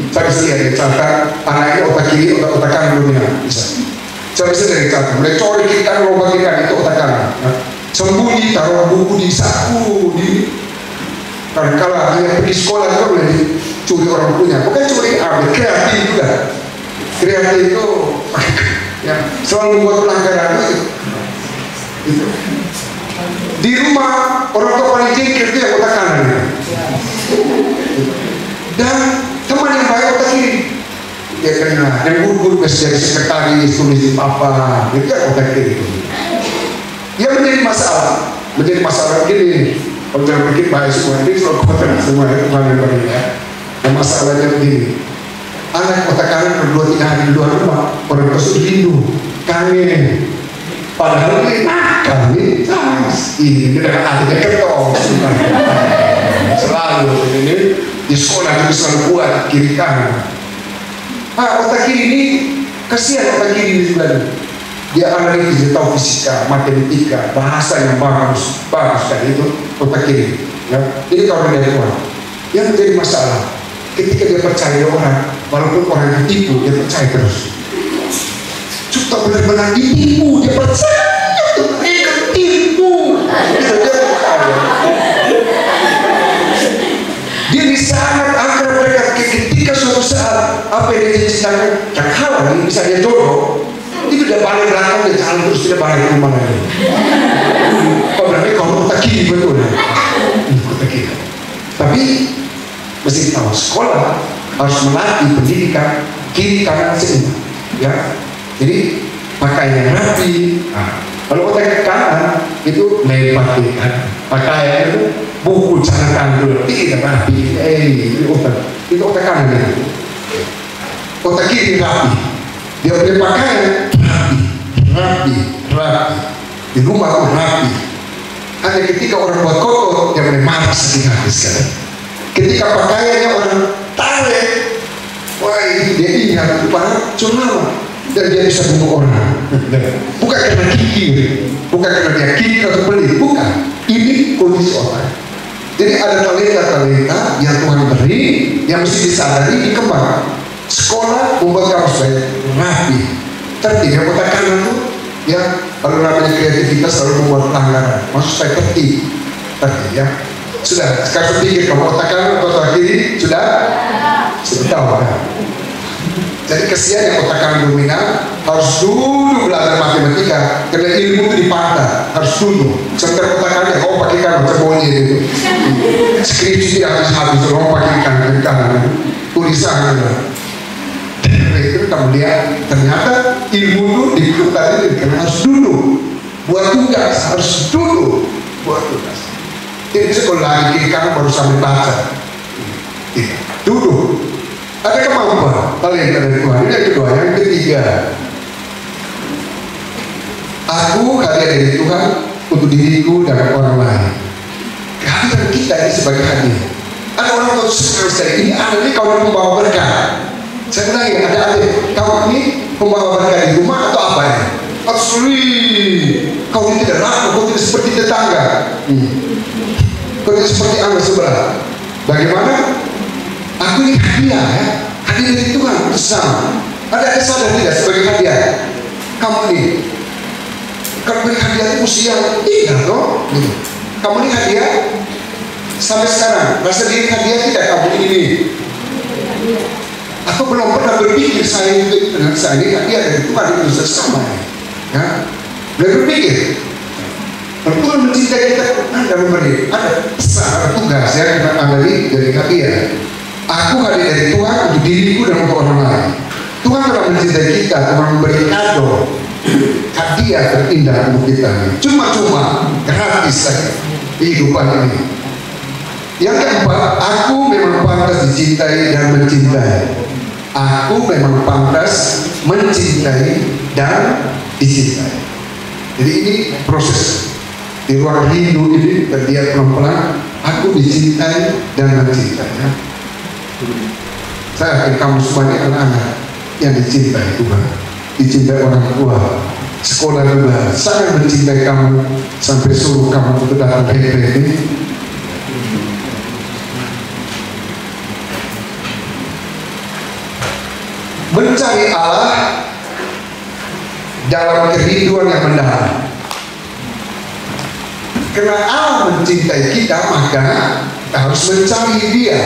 Saya bisa lihat dari catat anaknya otak kiri, otak kanan dominan bisa. Saya bisa dari catat. Mulai cori kiri kanan, lomba kiri kanan itu otak kanan. Sembunyi taruh buku di saku di. Karena kalau hanya pergi sekolah juga boleh dicuri orang punya. Bukan curi, ambil kreatif juga. Kreatif itu ya, selalu membuat pelanggaran itu. Di rumah orang tua paling jengkel itu yang otak kanan ya. Dan teman yang baik otak kiri. Ya karena yang guru-guru bisa jadi sekretaris, tulis apa, itu yang otak kiri. Ya menjadi masalah begini. Kalau jangan pikir baik semua ini soal kotor semua itu paling baik ya. Dan masalahnya begini. Anak otak kanan berdua 3 hari di luar rumah, orang tua sudah rindu, kangen. Padahal ini nakal nih, ini dengan adanya ketong. Selalu ini di sekolah juga selalu buat kiri kanan. Otak kiri ini kasihan otak kiri ini sebenarnya. Dia analitis, dia tahu fisika, matematika, bahasa yang bagus dari itu otak kiri. Ya, ini kalau dari Tuhan. Yang menjadi masalah ketika dia percaya orang, walaupun orang ditipu, dia percaya terus. Sudah benar-benar ditipu, dia percaya tuh, ketipu. Dia di sangat akrab mereka ketika suatu saat apa yang dia ceritakan yang halal ini bisa dia jodoh, itu dia balik belakang dia jalan terus tidak balik ke rumah lagi. Kau berarti kau otak kiri betul ya? Otak kiri. Tapi mesti tahu sekolah harus melatih pendidikan kiri kanan seimbang ya. Jadi pakaian rapi. Kalau otak kanan itu lebar kan. Pakaian itu buku catatan dulu tidak rapi. Itu otak kanan ya. Otak kiri rapi. Dia punya pakaian rapi. Di rumah tuh rapi. Hanya ketika orang buat kotor dia mulai marah sedih sekali. Ketika pakaiannya orang tarik, wah itu dia ingat pada curang dan dia bisa bunuh orang. Bukan karena kikir, bukan karena dia kikir atau pelit, bukan. Ini kondisi otak. Jadi ada talenta-talenta yang Tuhan beri, yang mesti disadari, dikembang. Sekolah membuat kamu supaya rapi, tertib. Yang otak kanan tuh, ya, kalau namanya kreativitas selalu membuat pelanggaran. Maksud saya tertib, ya. Sudah, sekarang pikir kamu otak kanan atau otak kiri, sudah tahu ya. Jadi kesian yang otak kanan dominan harus dulu belajar matematika, karena ilmu itu dipantah, harus dulu. Sementara otak kanan, oh pakai kanan macam monyet itu. Skripsi tidak habis, oh pakai kanan, tulisan gitu. Itu kita melihat ternyata ilmu itu dipelajari karena harus dulu buat tugas, harus dulu buat tugas. Tidak bisa kalau lari kiri kanan baru sampai baca. Dulu ada kemampuan talenta dari Tuhan. Ini yang kedua. Yang ketiga, aku hadiah dari Tuhan untuk diriku dan orang lain. Kehadiran kita ini sebagai hadiah. Ada orang tua senang sekali, ini anak ini kawan pembawa berkah. Saya bilang ya, ada adik, kamu ini pembawa berkah di rumah atau apa ya? Asli, kau ini tidak laku, kau tidak seperti tetangga, kau tidak seperti anak sebelah. Bagaimana? Aku ini hadiah ya, hadiah dari Tuhan bersama. Ada sadar tidak sebagai hadiah? Kamu ini, kalau beri hadiah itu mesti yang tidak toh? Kamu ini hadiah sampai sekarang, rasa diri hadiah tidak kamu ini? Aku belum pernah berpikir saya itu dengan saya ini hadiah dari Tuhan itu sesama ya. Belum berpikir kalau Tuhan mencintai kita, Anda memberi ada pesan, ada tugas ya kita ambil dari hadiah. Aku hadiah dari Tuhan untuk diriku dan untuk orang lain. Tuhan telah mencintai kita, Tuhan memberi kado hadiah terindah untuk kita. Cuma-cuma gratis saja kehidupan ini. Yang keempat, aku memang pantas dicintai dan mencintai. Aku memang pantas mencintai dan dicintai. Jadi ini proses di ruang rindu ini, dia pelan-pelan aku dicintai dan mencintai ya. Saya akan kamu sebagai anak-anak yang dicintai Tuhan, dicintai orang tua, sekolah juga sangat mencintai kamu sampai suruh kamu untuk datang ke ini. Mencari Allah dalam kerinduan yang mendalam. Karena Allah mencintai kita, maka kita harus mencari Dia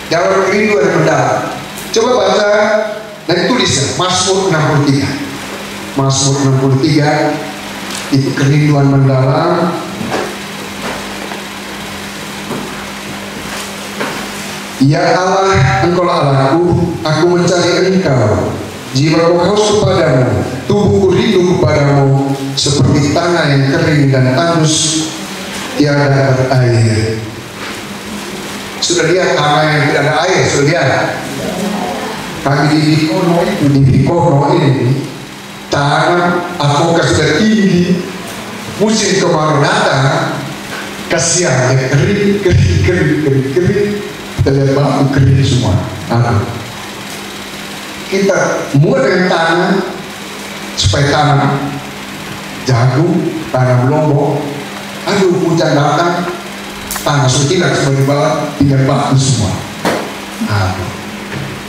dalam kerinduan yang mendalam. Coba baca dan tulis Mazmur 63. Mazmur 63 itu kerinduan mendalam. Ya Allah, Engkaulah Allahku, aku mencari Engkau. Jiwaku haus kepadamu, tubuhku rindu kepadamu, seperti tanah yang kering dan tandus tiada air. Sudah lihat tanah yang tidak ada air, sudah lihat. Kami di Bikono ini, tanah apakah sudah tinggi, musim kemarau datang, kasihan ya, kering. Kita lihat batu kering semua. Kita mulai dengan tanah supaya tanam jagung, tanam lombok. Aduh, hujan datang, tanah sudah sebagai bawah, tinggal batu semua.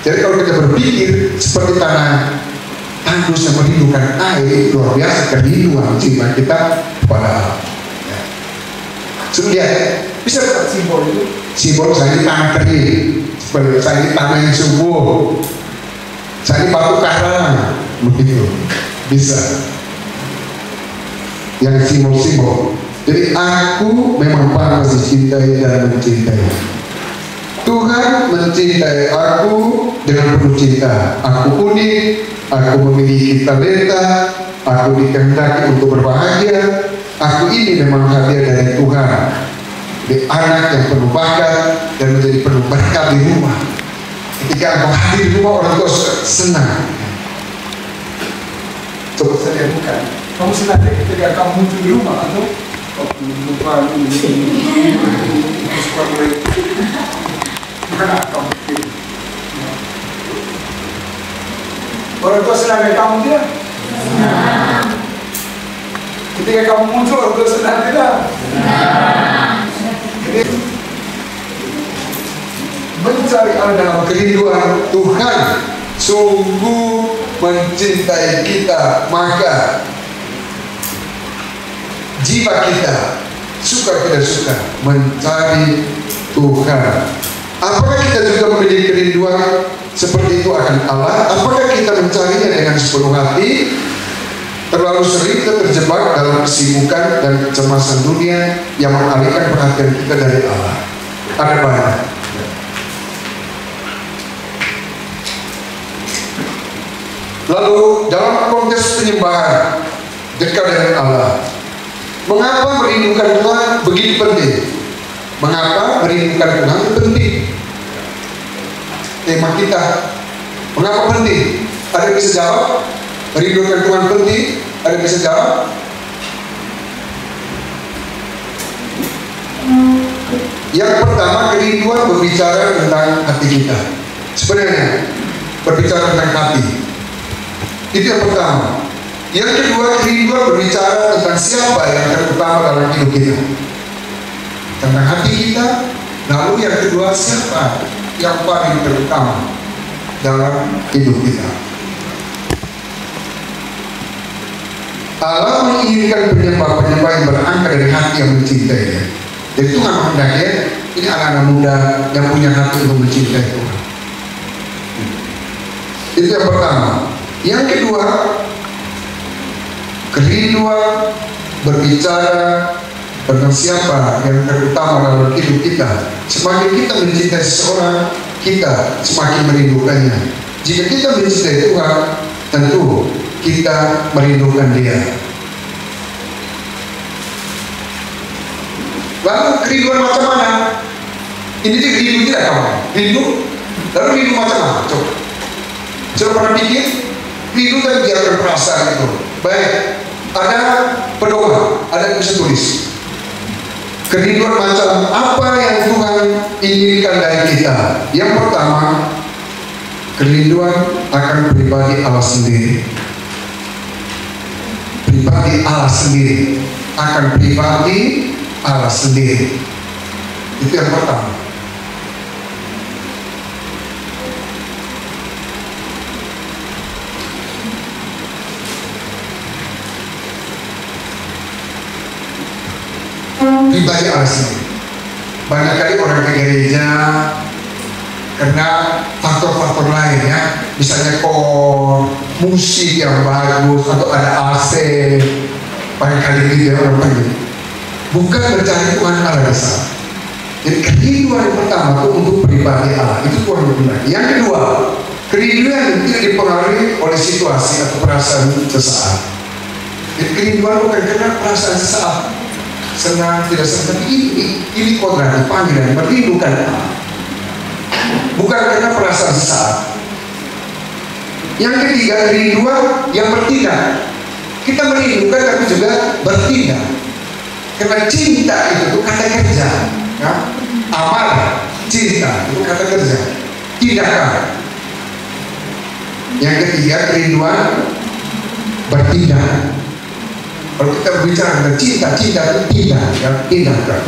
Jadi kalau kita berpikir seperti tanah tandus yang merindukan air, luar biasa kerinduan cinta kita kepada Allah. Sudah lihat, bisa lihat simbol itu. Simbol saya ini tanah kering, saya ini tanah yang subur, saya ini batu karang, begitu bisa. Yang simbol-simbol. Jadi aku memang pantas dicintai dan mencintai. Tuhan mencintai aku dengan penuh cinta. Aku unik, aku memiliki talenta, aku dikehendaki untuk berbahagia. Aku ini memang hadiah dari Tuhan. Di anak yang penuh bakat dan menjadi penuh berkat di rumah. Ketika engkau hadir di rumah, orang tua senang. Coba saya bukan. Kamu senang ketika kamu muncul di rumah atau lupa ini suka mulai mana kamu pilih. Orang tua senang dengan kamu tidak? Senang. Ketika kamu muncul, orang tua senang tidak? Senang. Jadi mencari Allah dalam kerinduan Tuhan sungguh mencintai kita, maka jiwa kita suka tidak suka mencari Tuhan. Apakah kita juga memiliki kerinduan seperti itu akan Allah? Apakah kita mencarinya dengan sepenuh hati? Terlalu sering kita terjebak dalam kesibukan dan kecemasan dunia yang mengalihkan perhatian kita dari Allah. Ada banyak. Lalu dalam konteks penyembahan dekat dengan Allah, mengapa merindukan Tuhan begitu penting? Mengapa merindukan Tuhan penting? Tema kita, mengapa penting? Ada yang bisa jawab? Merindukan Tuhan penting? Ada yang bisa jawab? Yang pertama, kerinduan berbicara tentang hati kita. Sebenarnya berbicara tentang hati. Itu yang pertama. Yang kedua, kerinduan berbicara tentang siapa yang terutama dalam hidup kita. Tentang hati kita. Lalu yang kedua, siapa yang paling terutama dalam hidup kita. Allah menginginkan penyembah-penyembah yang berangkat dari hati yang mencintainya. Jadi Tuhan menghendaki ini anak-anak muda yang punya hati untuk mencintai Tuhan. Itu yang pertama. Yang kedua, kerinduan berbicara tentang siapa yang terutama dalam hidup kita. Semakin kita mencintai seseorang, kita semakin merindukannya. Jika kita mencintai Tuhan, tentu kita merindukan Dia. Lalu kerinduan macam mana? Ini rindu tidak kawan? Rindu? Lalu rindu macam mana? Coba pernah pikir? Rindu kan biarkan perasaan itu. Baik, ada pedoman, ada yang bisa tulis. Kerinduan macam apa yang Tuhan inginkan dari kita? Yang pertama, kerinduan akan pribadi Allah sendiri. Pribadi Allah sendiri, akan pribadi Allah sendiri. Itu yang pertama. Pribadi Allah sendiri. Banyak kali orang ke gereja karena faktor-faktor lain ya, misalnya musik yang bagus atau ada AC, banyak kali gitu ya orang pergi. Bukan mencari Tuhan Allah di sana. Jadi kerinduan yang pertama itu untuk pribadi Allah, itu Tuhan benar. Yang kedua, kerinduan tidak dipengaruhi oleh situasi atau perasaan sesaat. Jadi kerinduan bukan karena perasaan sesaat, senang tidak senang, tapi ini kodrat panggilan merindukan Allah. Bukan karena perasaan sesaat. Yang ketiga, kerinduan yang bertindak. Kita merindukan tapi juga bertindak. Karena cinta itu kata kerja, ya? Amal, cinta itu kata kerja, tindakan. Yang ketiga, kerinduan bertindak. Kalau kita berbicara tentang cinta, cinta itu tindak, ya? Tindakan.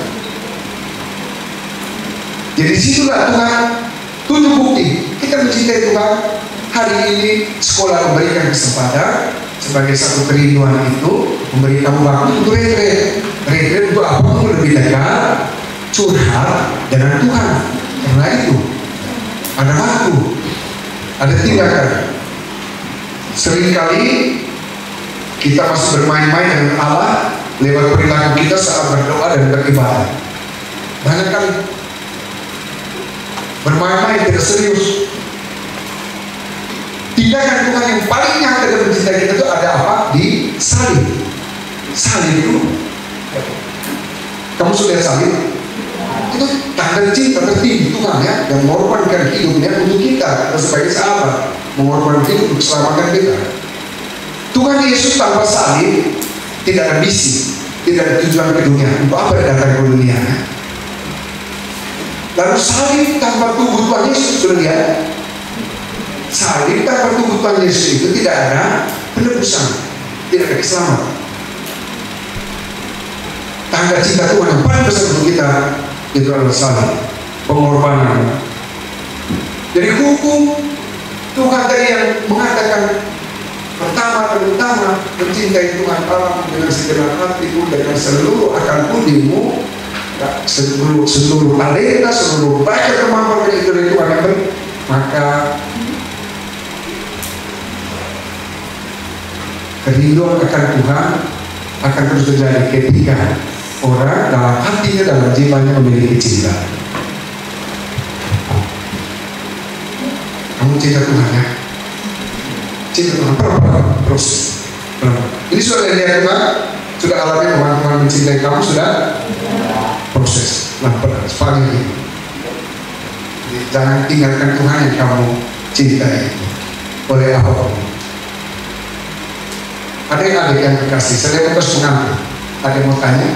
Jadi situlah Tuhan tunjuk bukti kita mencintai Tuhan. Hari ini sekolah memberikan kesempatan sebagai satu kerinduan itu, memberikan waktu untuk retret untuk apa? Untuk lebih dekat, curhat dengan Tuhan. Karena itu ada waktu, ada tindakan. Seringkali kita masih bermain-main dengan Allah lewat perilaku kita saat berdoa dan beribadah. Banyak kali bermain-main tidak serius. Tindakan Tuhan yang paling nyata dan mencintai kita itu ada apa? Di salib. Salib itu, kamu sudah salib? Itu tanda cinta tertinggi Tuhan ya, yang mengorbankan hidupnya untuk kita sebagai sahabat, mengorbankan hidup untuk keselamatan kita. Tuhan Yesus tanpa salib tidak ada misi, tidak ada tujuan ke dunia. Untuk apa dia datang ke dunia? Lalu salib tanpa tubuh Tuhan Yesus, sudah lihat? Salib tanpa tubuh Tuhan Yesus itu tidak ada penebusan, tidak ada keselamatan. Tanda cinta Tuhan yang paling besar untuk kita itu adalah salib, pengorbanan Jadi hukum Tuhan tadi yang mengatakan pertama mencintai Tuhan Allah dengan segenap hatimu, dengan seluruh akal budimu, seluruh talenta, seluruh bakat kemampuan itu dari Tuhan yang beri. Maka kerinduan akan Tuhan akan terus terjadi ketika orang dalam hatinya, dalam jiwanya memiliki cinta. Kamu cinta Tuhan ya? Cinta Tuhan proses. Ini sudah lihat Tuhan, sudah alami Tuhan mencintai kamu, sudah proses. Sepanjang ini. Jadi, jangan tinggalkan Tuhan yang kamu cintai oleh apapun. Adik-adik yang kekasih, saya mau terus mengambil. Ada yang mau tanya?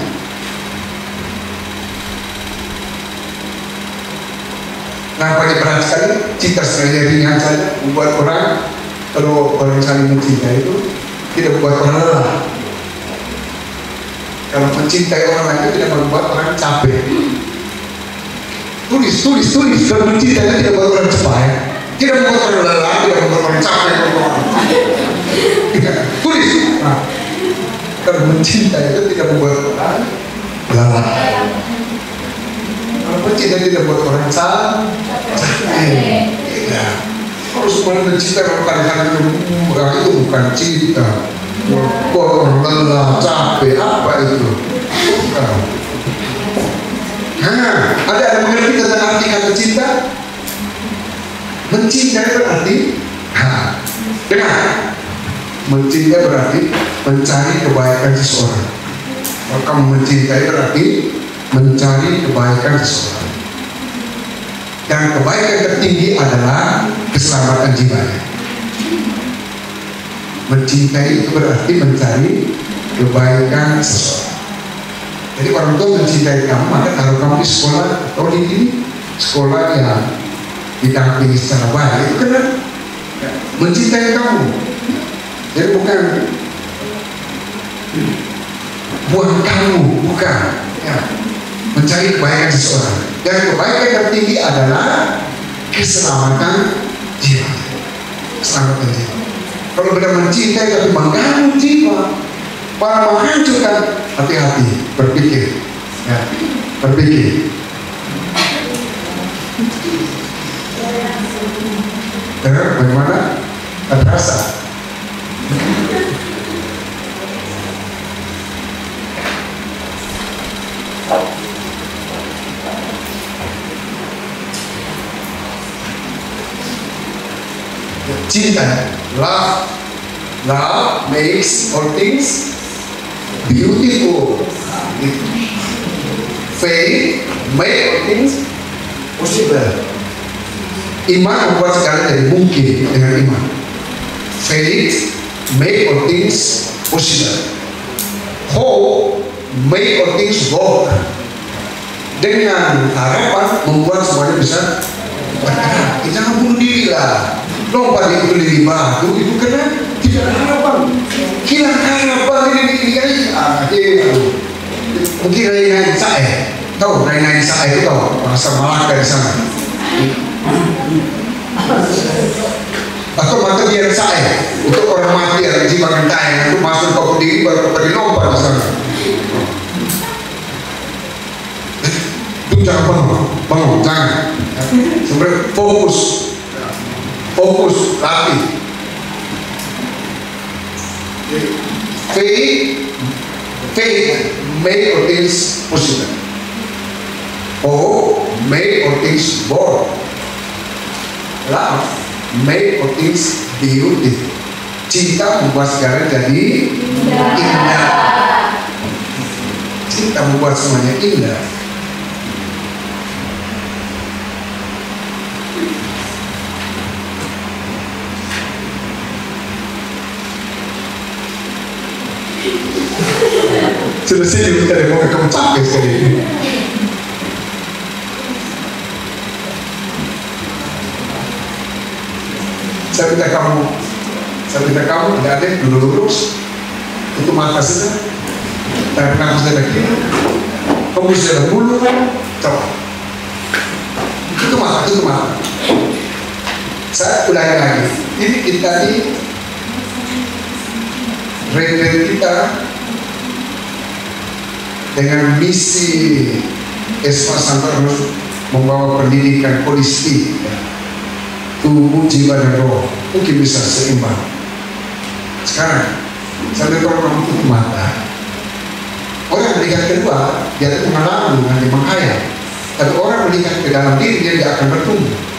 Nampaknya berat sekali, cinta sebenarnya ringan saja, membuat orang, kalau orang saling mencintai itu tidak membuat orang lelah. Kalau mencintai orang lain itu tidak membuat orang capek. Tulis. Kalau mencintai itu tidak membuat orang capek, tidak membuat orang lelah, tidak membuat orang capek. Tulis. Nah, kalau mencintai itu tidak membuat orang lelah. Kalau mencintai tidak membuat orang capek. Tidak. Kalau semua mencintai orang itu bukan cinta. Orang lelah, capek, apa itu? Ada yang mengerti tentang arti kata cinta? Mencintai berarti, dengar. Mencintai berarti mencari kebaikan seseorang. Kalau kamu mencintai berarti mencari kebaikan seseorang. Dan kebaikan tertinggi adalah keselamatan jiwanya. Mencintai itu berarti mencari kebaikan seseorang. Jadi orang tua mencintai kamu, maka taruh kamu di sekolah atau di sekolah yang didampingi secara baik, itu karena mencintai kamu. Jadi bukan buang kamu, bukan ya. Mencari kebaikan seseorang. Dan kebaikan tertinggi adalah keselamatan jiwa. Keselamatan jiwa. Kalau benar mencintai tapi mengganggu jiwa, malah menghancurkan, hati-hati, berpikir, ya, berpikir. Bagaimana? Terasa. Cinta, love makes all things beautiful. Faith make all things possible. Iman membuat segala jadi mungkin dengan iman. Faith make all things possible. Hope make all things work. Dengan harapan membuat semuanya bisa bergerak. Jangan bunuh diri lah. Lompat itu di batu itu karena tidak ada harapan. Hilang harapan ini mungkin Raina Sae, tahu Raina Sae itu tahu bahasa Malaka di sana. Atau mata dia Sae untuk orang mati yang jiwa kentai itu masuk ke diri baru pergi lompat di sana. Itu jangan bangun, jangan. Sebenarnya fokus, latih. Faith make all things possible. Hope make all things work. Love make all things beautiful. Cinta membuat segala jadi indah. Cinta membuat semuanya indah. Sudah sini kita ada mau kamu capek sekali ini. Saya minta kamu tidak ada duduk lurus, tutup mata saja, tarik nafas dari kiri, fokus dalam mulut, coba. Tutup mata. Saya ulangi lagi, ini kita di retret kita dengan misi Esma Santoros membawa pendidikan holistik, tubuh, jiwa, dan roh, mungkin bisa seimbang. Sekarang sampai orang tutup mata, orang melihat kedua dia itu mengalami dengan menghayal, tapi orang melihat ke dalam diri dia akan bertumbuh.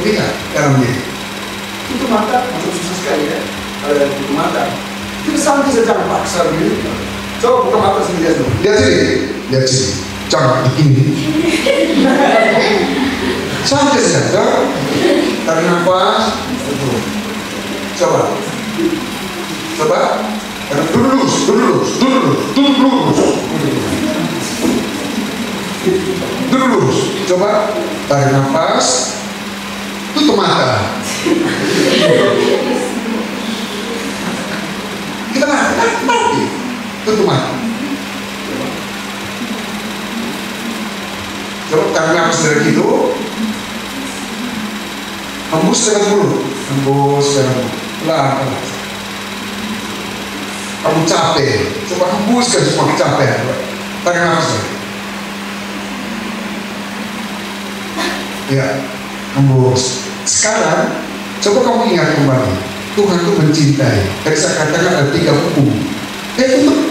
Lihat dalam diri. Tutup mata, masuk susah sekali ya. Kalau ada tutup mata, itu sampai jangan paksa begitu. Coba buka mata sendiri dulu. Lihat sini, lihat sini. Jangan begini. Sampai saja. Tarik nafas. Coba. Coba. Duduk lurus, duduk lurus, duduk lurus. Duduk lurus. Coba tarik nafas. Tutup mata. Kita mati. Tutup mata. Coba tarik nafas dari itu. Hembus dengan mulut. Hembus dengan mulut. Pelan-pelan. Kamu capek. Coba hembuskan semua kecapean. Tarik nafas lagi. Ya. Hembus. Sekarang coba kamu ingat kembali, Tuhan itu mencintai. Tadi saya katakan ada 3 hukum.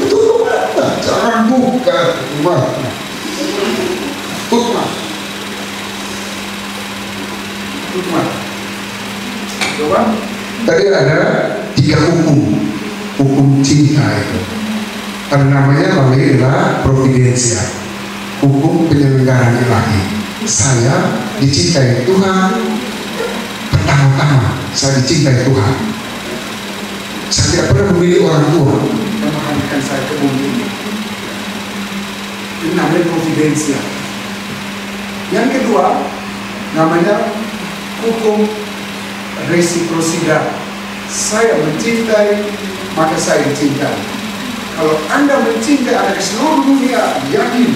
Tutup mata, jangan buka mata. Tutup mata. Tutup mata. Coba. Tadi ada 3 hukum. Hukum cinta itu. Karena namanya adalah providensia. Hukum penyelenggaraan ilahi. Saya dicintai Tuhan. Pertama-tama saya dicintai Tuhan. Saya tidak pernah memilih orang tua yang menghadirkan saya ke bumi ini. Ini namanya providensia. Yang kedua namanya hukum resiprositas. Saya mencintai maka saya dicintai. Kalau Anda mencintai anak seluruh dunia, yakin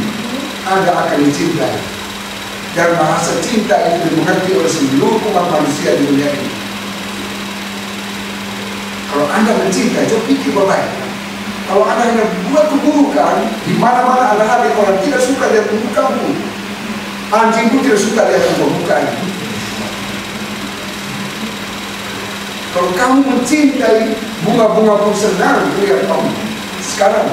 Anda akan dicintai. Dan bahasa cinta itu dimengerti oleh seluruh umat manusia di dunia ini. Kalau Anda mencintai, coba pikir baik. Kalau Anda hanya buat keburukan, di mana-mana Anda hadir, orang tidak suka lihat mukamu. Anjing pun tidak suka lihat mukanya. Kalau kamu mencintai, bunga-bunga pun senang melihat kamu. Sekarang,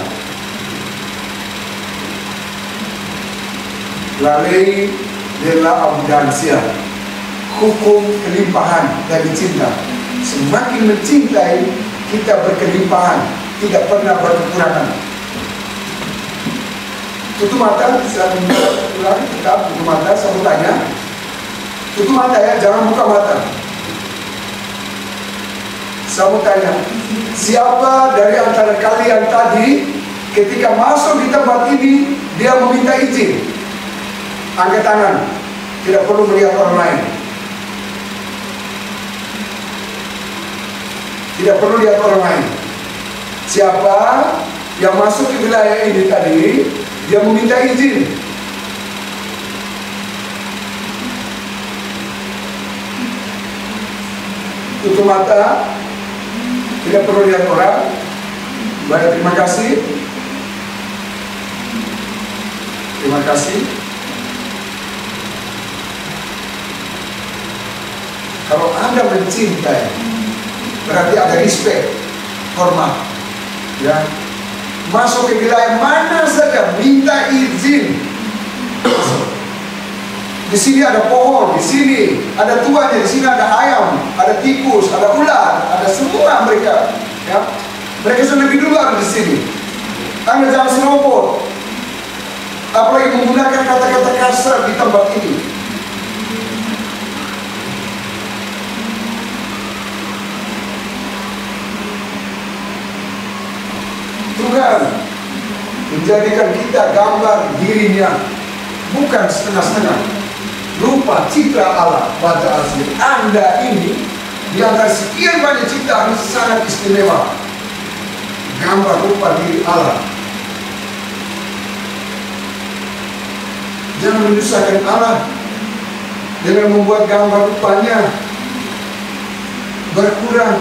lalai adalah abundansia, hukum kelimpahan dari cinta. Semakin mencintai, kita berkelimpahan, tidak pernah berkekurangan. Tutup mata, saya ulang, tetap tutup mata, saya mau tanya. Tutup mata ya, jangan buka mata. Saya mau tanya, siapa dari antara kalian tadi ketika masuk di tempat ini, dia meminta izin? Angkat tangan, tidak perlu melihat orang lain. Tidak perlu lihat orang lain. Siapa yang masuk ke wilayah ini tadi, dia meminta izin? Tutup mata, tidak perlu lihat orang. Baik, terima kasih. Terima kasih. Kalau Anda mencintai, berarti ada respect, hormat, ya. Masuk ke wilayah mana saja, minta izin. Di sini ada pohon, di sini ada tuanya, di sini ada ayam, ada tikus, ada ular, ada semua mereka, ya. Mereka sudah lebih dulu ada di sini. Anda jangan serobot, apalagi menggunakan kata-kata kasar di tempat ini. Tuhan menjadikan kita gambar dirinya, bukan setengah-setengah. Rupa citra Allah, wajah asli Anda ini di antara sekian banyak ciptaan sangat istimewa. Gambar rupa diri Allah. Jangan menyusahkan Allah dengan membuat gambar rupanya. berkurang.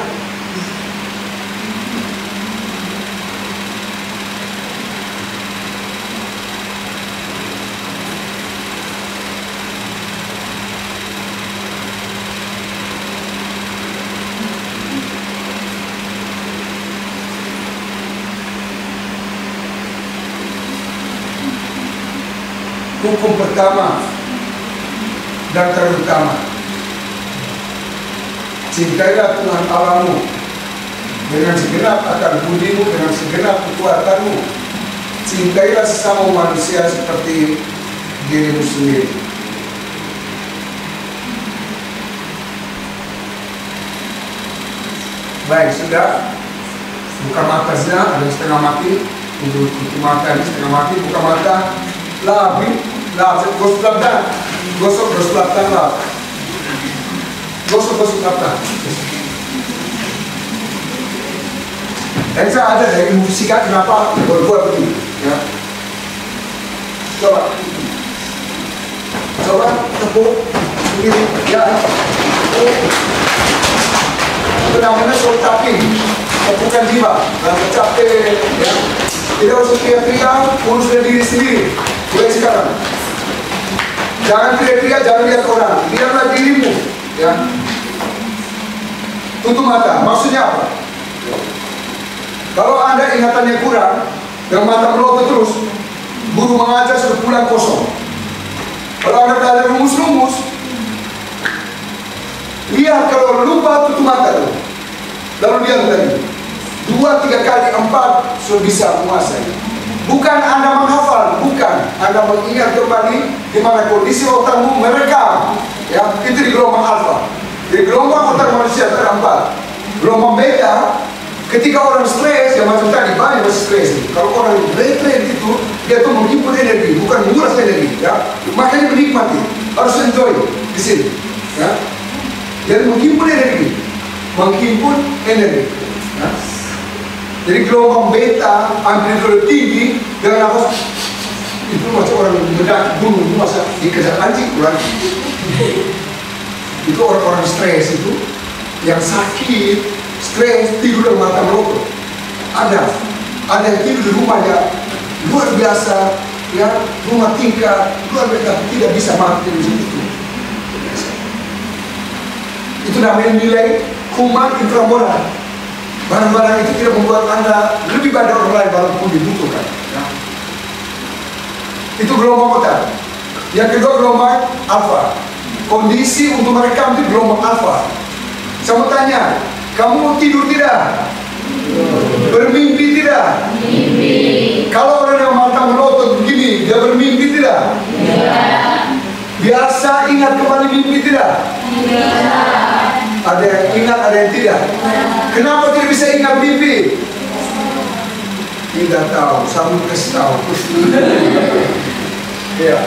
Hukum pertama dan terutama, cintailah Tuhan Allahmu dengan segenap akal budimu, dengan segenap kekuatanmu. Cintailah sesama manusia seperti dirimu sendiri. Baik, sudah. Buka mata saja, ada yang setengah mati. Untuk mata ini setengah mati, buka mata. Gosok laptang, gosok laptang lah. Gosok laptang. Dan saya ada dari ilmu fisika kenapa berbuat begini. Ya. Coba tepuk begini. Ya. Itu namanya soul tapping, tepukan jiwa. Dan capek, ya. Tidak usah teriak-teriak, uruskan diri sendiri. Mulai sekarang, jangan teriak-teriak, jangan lihat orang, lihatlah dirimu, ya. Tutup mata. Maksudnya apa? Kalau Anda ingatannya kurang dan mata melotot terus, guru mengajar sudah pulang kosong. Kalau Anda belajar rumus-rumus, lihat kalau lupa tutup mata tuh. Lalu lihat lagi 2-3 kali 4 sudah bisa menguasai. Bukan Anda menghafal, bukan Anda mengingat kembali di mana kondisi otakmu merekam. Ya, itu di gelombang alfa. Di gelombang otak manusia terempat. Gelombang beta, ketika orang stres, yang macam tadi banyak stres. Kalau orang stres itu, dia tuh menghimpun energi, bukan menguras energi. Ya, makanya menikmati, harus enjoy di sini. Ya, dan menghimpun energi. Ya. Jadi gelombang beta, amplitude tinggi dengan nafas itu macam orang mendaki gunung, masa dikejar anjing kurang. Itu orang-orang stres itu, yang sakit, stres, tidur dengan mata melotot. Ada yang tidur di rumahnya luar biasa, ya, rumah tingkat luar biasa, tidak bisa mati di situ. Itu namanya nilai human inframoral. Barang-barang itu tidak membuat Anda lebih pada orang lain walaupun dibutuhkan. Ya. Itu gelombang otak. Yang kedua gelombang alfa. Kondisi untuk merekam itu gelombang alfa. Saya mau tanya, kamu tidur tidak? Bermimpi tidak? Mimpi. Kalau orang yang mata melotot begini, dia bermimpi tidak? Tidak. Biasa ingat kembali mimpi tidak? Tidak. Ada yang ingat, ada yang tidak. Kenapa tidak bisa ingat mimpi? Tidak tahu, saya kasih tahu. Ya.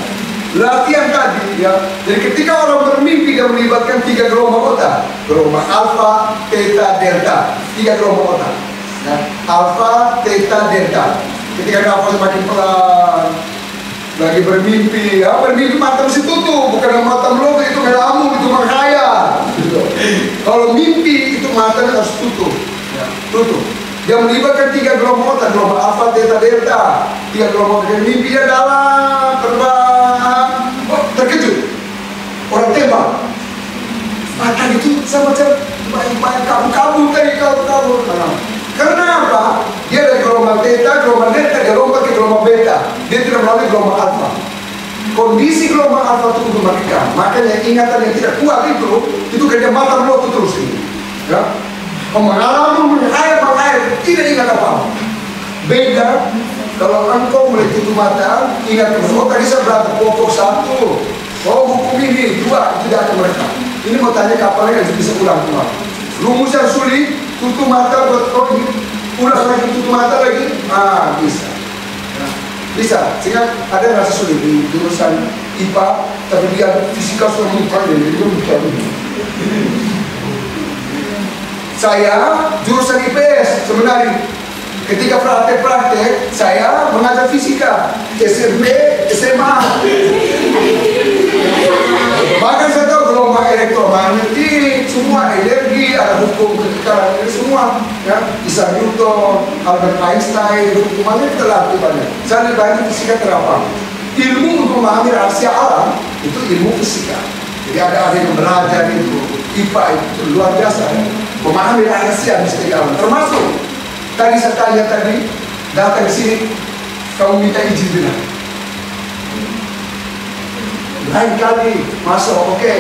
Latihan tadi, ya. Jadi ketika orang bermimpi, dia melibatkan 3 gelombang otak. Gelombang alfa, theta, delta. 3 gelombang otak. Ya. Alfa, theta, delta. Ketika nafas semakin pelan, lagi bermimpi, ya, bermimpi mata mesti tutup, bukan mata melotot, itu melamun, itu menghayal. Kalau mimpi itu matanya harus tutup, ya, tutup. Dia melibatkan 3 gelombang otak, gelombang alfa, theta, delta. 3 gelombang otak. Mimpinya dalam, terbang, terkejut. Orang tembak. Mata itu sama macam main kabur tadi, kabur. Karena apa? Dia dari gelombang theta, gelombang delta, dia lompat ke gelombang beta. Dia tidak melalui gelombang alfa. Kondisi gelombang alfa itu untuk mereka. Makanya ingatan yang tidak kuat itu kerja mata melotot terus ini. Ya. Mengalami menghayal, tidak ingat apa-apa. Beda kalau engkau mulai tutup mata, ingat oh tadi saya belajar pokok 1, oh hukum ini 2, tidak akan mereka. Ini mau tanya kapan lagi bisa ulang. Rumus yang sulit, tutup mata buat ulang lagi, tutup mata lagi, bisa. Bisa, sehingga ada yang rasa sulit di jurusan IPA, tapi dia fisika sudah mengukar dia bukan. Saya jurusan IPS sebenarnya. Ketika praktek, saya mengajar fisika, SMP, SMA. Bahkan saya tahu dogma elektromagnetik, semua energi, ada hukum kekekalan ini semua, ya. Isaac Newton, Albert Einstein, hukum magnetik telah banyak. Saya banyak fisika terapang. Ilmu untuk memahami rahasia alam itu ilmu fisika. Jadi ada yang belajar itu, IPA itu luar biasa. Ya. Memahami rahasia misteri alam, termasuk tadi saya tanya tadi datang ke sini, kamu minta izin benar. Lain kali masuk, oke,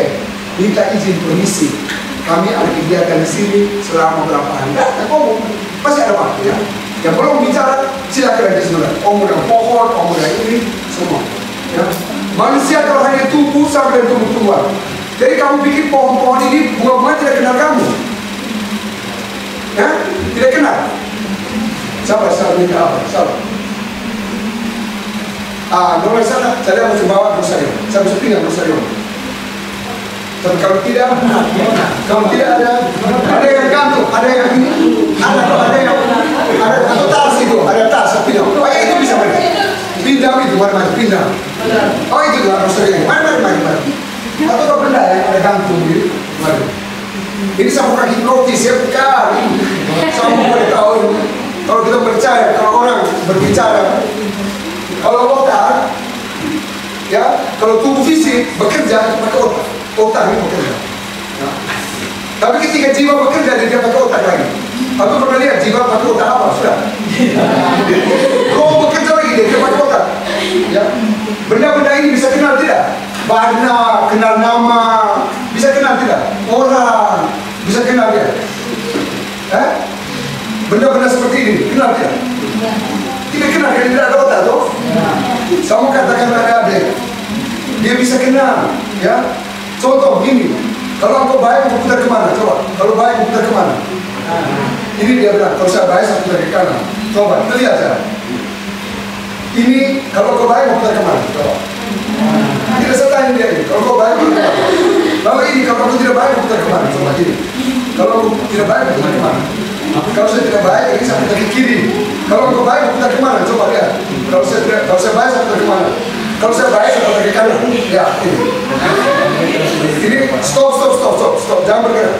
minta izin permisi. Kami ada kegiatan di sini selama berapa hari. Kamu pasti ada waktu ya. Yang belum bicara silakan aja sebenarnya. Om udah pohon, om udah ini semua. Ya. Manusia kalau hanya tumbuh sampai tumbuh-tumbuhan. Jadi kamu pikir pohon-pohon ini bunga-bunga tidak kenal kamu? Ya, tidak kenal. Sabar minta apa? Sabar. Nomor sana, saya mau bawa Rosario. Saya bisa pindah Rosario. Tapi kalau tidak ada yang gantung, ada yang ini, ada atau tas itu, ada tas, pindah. Oh ya itu bisa pindah itu mana pindah. Oh itu lah Rosario. Mana. Atau kau benda yang ada gantung gitu. Ini sama kaki hipnotis ya bukan. Sama boleh tahu. Kalau kita percaya, kalau orang berbicara. Kalau otak, ya, kalau tubuh fisik bekerja pakai otak ini bekerja. Ya. Tapi ketika jiwa bekerja dia pakai otak lagi. Aku pernah lihat jiwa pakai otak apa sudah? Roh bekerja lagi dia pakai otak. Ya. Benda-benda ini bisa kenal tidak? Warna, kenal nama, bisa kenal tidak? Orang, bisa kenal dia. Benda-benda seperti ini kenal tidak? Tidak kenal, dia tidak ada otak toh? Sama katakan ada dia bisa kenal, ya. Contoh begini, kalau engkau baik mau putar kemana? Coba, kalau baik mau putar kemana? Ini dia bilang, kalau saya baik saya putar ke kanan. Coba, kita lihat ya. Ini kalau engkau baik mau putar kemana? Coba. Tidak saya tanya dia ini, kalau engkau baik mau putar kemana? Lalu ini kalau aku tidak baik mau putar kemana? Coba ini. Kalau aku tidak baik mau putar kemana? Kalau saya tidak baik, ini saya putar ke kiri. Kalau engkau baik mau putar kemana? Coba lihat. Kalau saya baik saya putar kemana? Kalau saya baik saya putar ke kanan. Ya, ini. Ini stop. Jangan bergerak.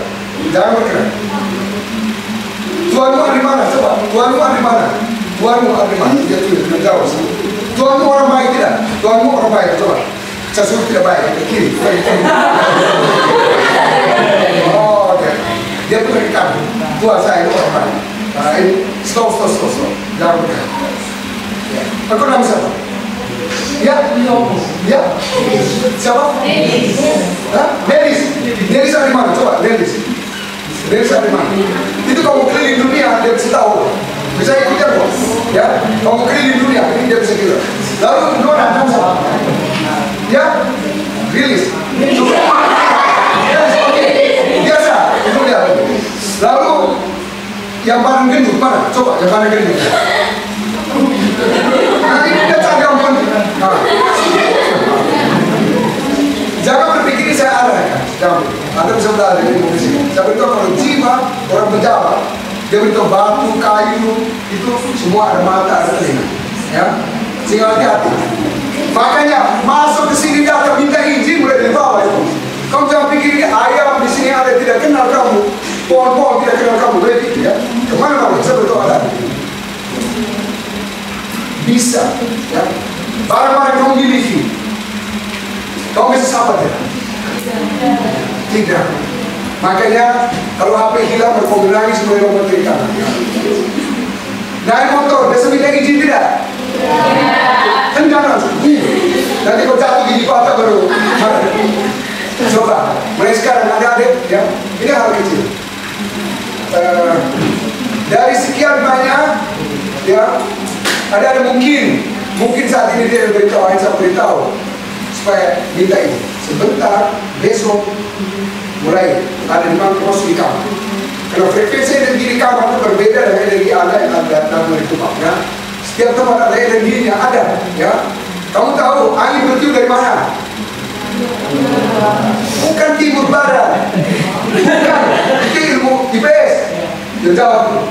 Tuhanmu ada di mana? Coba. Tuhanmu ada di mana? Dia tuh jauh. Tuhanmu orang baik tidak? Tuhanmu orang baik. Coba. Saya suruh tidak baik. Ke kiri. Oh, oke. Dia tuh ke kanan. Tuhan saya itu orang baik. Nah, ini stop. Jangan bergerak. Aku nama siapa? Ya. Siapa? Delis ada di mana? Coba, Delis ada di mana? Itu kamu keliling dunia, dia bisa tahu. Bisa ikutkan kok. Ya, kamu keliling dunia, ini dia bisa kira. Lalu Nona, nama siapa? Ya, Rilis. Coba. Oke. Biasa, itu dia. Lalu yang paling gendut mana? Coba, yang paling gendut. Nah, ini dia cagam pun. Jangan berpikir ini saya arahkan. Anda bisa berada di sini. Saya beritahu kalau jiwa orang berjalan, dia beritahu batu, kayu, itu semua ada mata, ada telinga. Ya, sehingga hati-hati. Makanya masuk ke sini dia akan minta izin mulai dari bawah itu. Kamu jangan pikir ini ayam di sini ada tidak kenal kamu, pohon-pohon tidak kenal kamu, begitu ya. Kemana kamu? Saya beritahu ada. Bisa, ya. Barang-barang kamu miliki, kamu bisa sapa tidak? Tidak. Makanya kalau HP hilang berkomen lagi semua yang memoteri kanan. Naik motor, bisa minta izin tidak? Kan jangan. Nanti kau jatuh gigi patah baru. Coba, mulai sekarang adik-adik, ya. Ini hal kecil. Dari sekian banyak, ya. Ada mungkin saat ini dia beritahu, saya beritahu supaya minta ini. Sebentar, besok mulai ada memang cross di kamar. Karena frekuensi energi di kamar itu berbeda dengan energi Anda yang ada dalam itu ya. Setiap tempat ada energinya ada, ya. Kamu tahu angin bertiup dari mana? Bukan timur barat, bukan. Itu ilmu IPS. Dia jawab.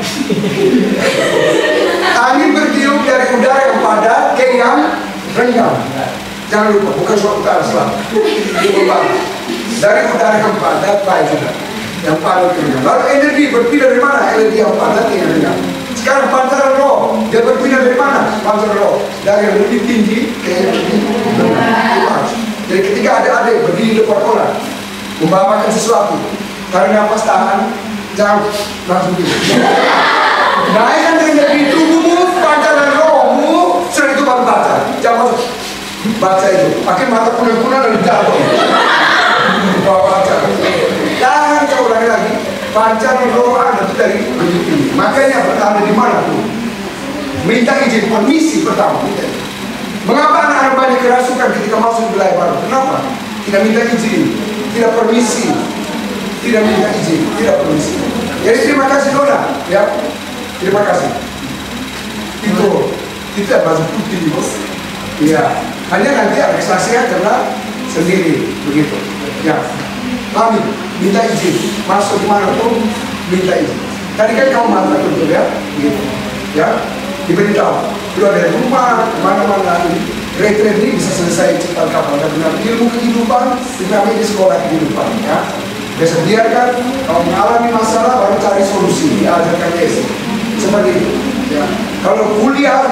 Angin bertiup dari udara yang padat ke yang rendah. Jangan lupa, bukan suatu utara selatan. Dari udara yang padat, baik juga. Yang padat keringat. Lalu energi berpindah dari mana? Energi yang padat yang ringan. Sekarang pancaran roh, dia berpindah dari mana? Pancaran roh dari yang lebih tinggi ke yang lebih rendah. Jadi ketika adik-adik berdiri di depan orang, membawakan sesuatu, tarik nafas tahan, jangan langsung gitu. Naikkan energi tubuhmu, pancaran rohmu, setelah itu baru baca. Jangan baca itu, pakai mata kuning-kuning dan jatuh. Baca. Jangan kau ulangi lagi. Pancaran roh Anda itu dari lebih tinggi. Makanya bertahan di mana tuh? Minta izin, permisi pertama. Mengapa anak-anak banyak kerasukan ketika masuk wilayah baru? Kenapa? Tidak minta izin, tidak permisi, tidak minta izin, tidak permisi. Jadi terima kasih Dona, ya. Terima kasih. Itu yang baju putih, bos. Iya. Hanya nanti ada kesaksian karena sendiri begitu. Ya. Kami minta izin masuk kemana pun minta izin. Tadi kan kamu mantap betul ya, gitu. Ya. Diberitahu. Kalau ada rumah mana-mana retret ini bisa selesai cepat kapan. Dan benar ilmu kehidupan dinamai di sekolah kehidupan. Ya. Biasa biarkan kalau mengalami masalah baru cari solusi. Diajarkan Yesus. Seperti itu. Ya. Kalau kuliah,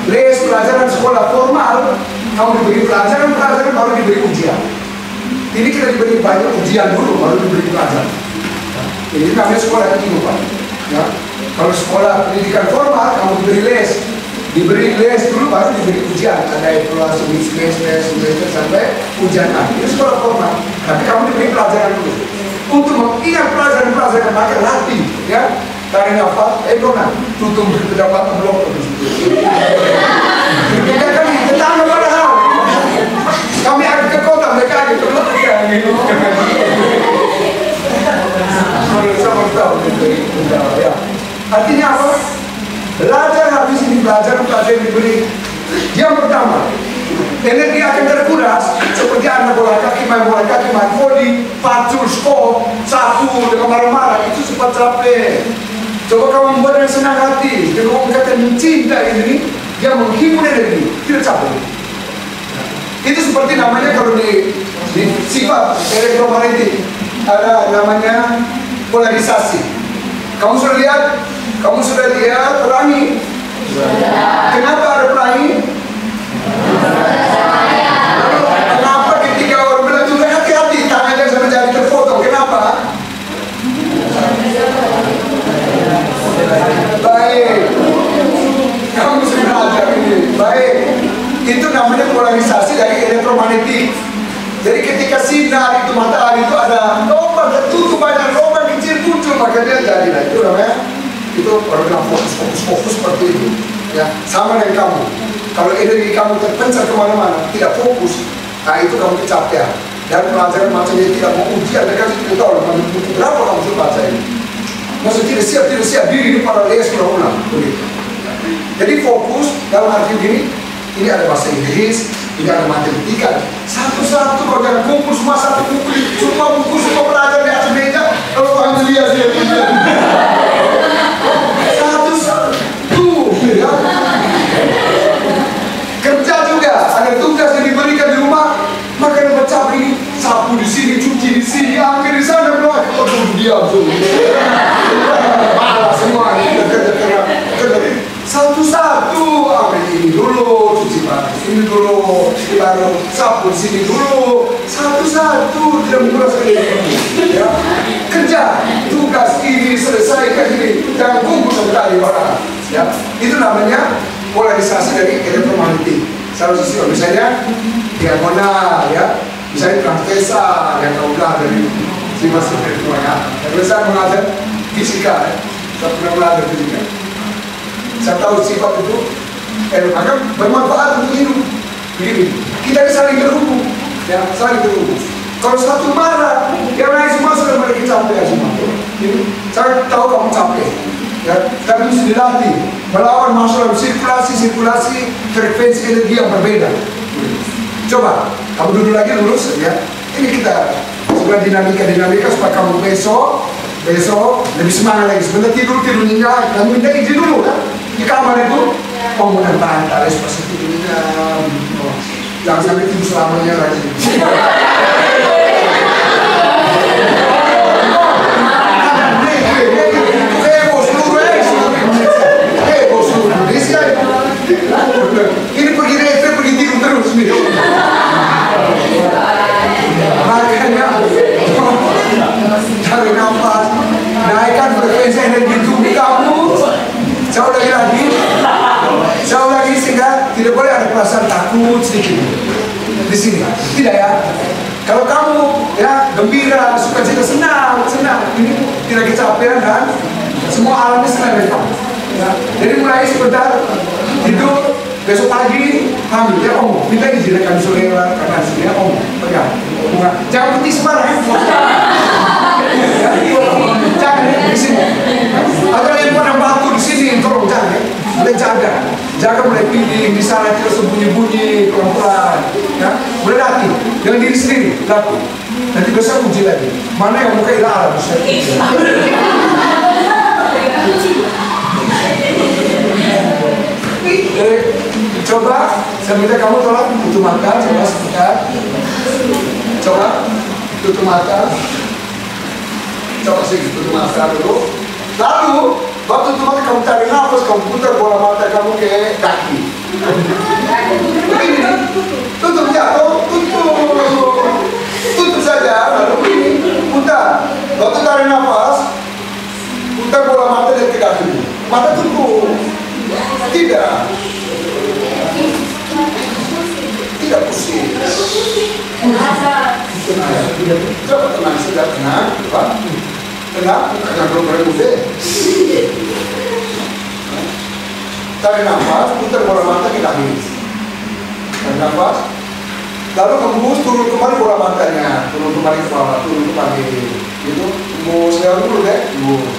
les pelajaran sekolah formal, kamu diberi pelajaran baru diberi ujian. Ini kita diberi banyak ujian dulu, baru diberi pelajaran. Ini namanya sekolah kehidupan. Ya. Kalau sekolah pendidikan formal, kamu diberi les dulu, baru diberi ujian. Ada evaluasi semester sampai ujian akhir. Itu sekolah formal. Tapi kamu diberi pelajaran dulu. Untuk mengingat pelajaran maka latih, ya. Tarik nafas, Dona, tutup terdapat blok. Kita kan tetangga padahal. Kami akan ke kota, mereka akan ke kota. Sama tahu, ya. Artinya apa? Belajar habis ini belajar diberi. Yang pertama, energi akan terkuras seperti Anda bola kaki main voli, pacul, skop, sapu dengan marah-marah itu sempat capek. Coba kamu membuat yang senang hati, dan kamu kata mencinta ini, dia menghimpun energi, tidak capek. Itu seperti namanya kalau di sifat elektromagnetik ada namanya polarisasi. Kamu sudah lihat pelangi. Kenapa ada pelangi? Lalu kenapa ketika orang bilang juga hati-hati tangannya sampai jadi terpotong? Kenapa? Baik. Kamu sudah belajar ini. Baik. Itu namanya polarisasi dari elektromagnetik. Jadi ketika sinar itu matahari itu ada lubang tertutup banyak lubang kecil muncul maka dia jadi. Nah, itu namanya itu orang fokus seperti itu. Ya, sama dengan kamu. Kalau energi kamu terpencar kemana-mana, tidak fokus, nah itu kamu kecapean. Dan pelajaran macamnya tidak mau ujian, mereka tidak tahu berapa kamu sudah baca ini. Maksudnya tidak siap diri ini para les ulang. Jadi fokus dalam arti ini ada bahasa Inggris, ini ada matematika. Satu-satu kalau jangan kumpul semua satu buku, semua buku semua pelajar di atas meja. Kalau kamu lihat satu-satu, ya. Kerja juga ada tugas yang diberikan di rumah, maka baca ini sapu di sini, cuci di sini, ambil di sana, berdoa. Diam tuh. Malah semua kerja. Satu-satu ambil ini dulu, cuci pakai ini dulu, baru sapu di sini dulu. Satu-satu tidak menguras ini. Ya. Kerja, tugas ini selesaikan ini, jangan kumpul sekali orang. Ya. Itu namanya polarisasi dari elektromagnetik. Salah sisi misalnya diagonal, ya, misalnya transversal yang kau belajar dari si masuk dari ya. Kalau saya mengajar fisika, saya pernah belajar fisika. Saya tahu sifat itu, maka bermanfaat untuk hidup. Begini, kita saling terhubung, ya, saling terhubung. Kalau satu marah, yang lain semua sudah mereka capek semua. Ini, saya tahu kamu capek. Ya, tapi mesti dilatih melawan masalah sirkulasi frekuensi energi yang berbeda. Coba kamu duduk lagi lurus ya. Ini kita sudah dinamika supaya kamu besok lebih semangat lagi. Sebentar tidur nyenyak, kamu minta izin dulu kan di kamar itu. Pembunuhan bantal seperti itu jangan sampai tidur selamanya lagi. sedikit di sini. Tidak ya? Kalau kamu ya gembira, sukacita, senang, ini tidak kecapean dan semua alamnya senang dari kamu. Ya. Jadi mulai sebentar tidur, besok pagi hamil ya om, minta izin kami selera karena sini om, pegang. Jangan putih sembarang. Jangan di sini. Ada yang pada batu di sini, tolong jangan. Mulai jaga mulai pilih di sana tidak sembunyi-bunyi pelan-pelan. Ya, mulai latih dengan diri sendiri, latih. Nanti besok uji lagi. Mana yang muka ilah alam? Coba, saya minta kamu tolong tutup mata, coba sebentar. Coba tutup mata. Coba sih tutup mata dulu. Lalu, waktu tutup mata kamu tarik nafas, kamu putar bola mata kamu ke kaki. Begini, tutup jatuh, tutup saja. Lalu begini, putar. Waktu tarik nafas, putar bola mata dari ke kaki. Mata tutup. Tidak pusing. Coba tenang, sudah tenang, Pak. Tenang, karena belum berubah. Tarik nafas, putar bola mata ke kaki. Tarik nafas. Lalu hembus, turun kembali bola matanya, turun kembali ke bawah, turun kembali. Itu hembus dulu deh, hembus.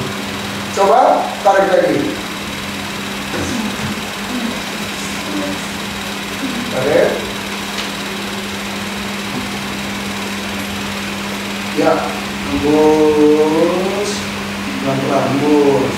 Coba tarik lagi. Tarik. Ya, hembus, pelan-pelan hembus.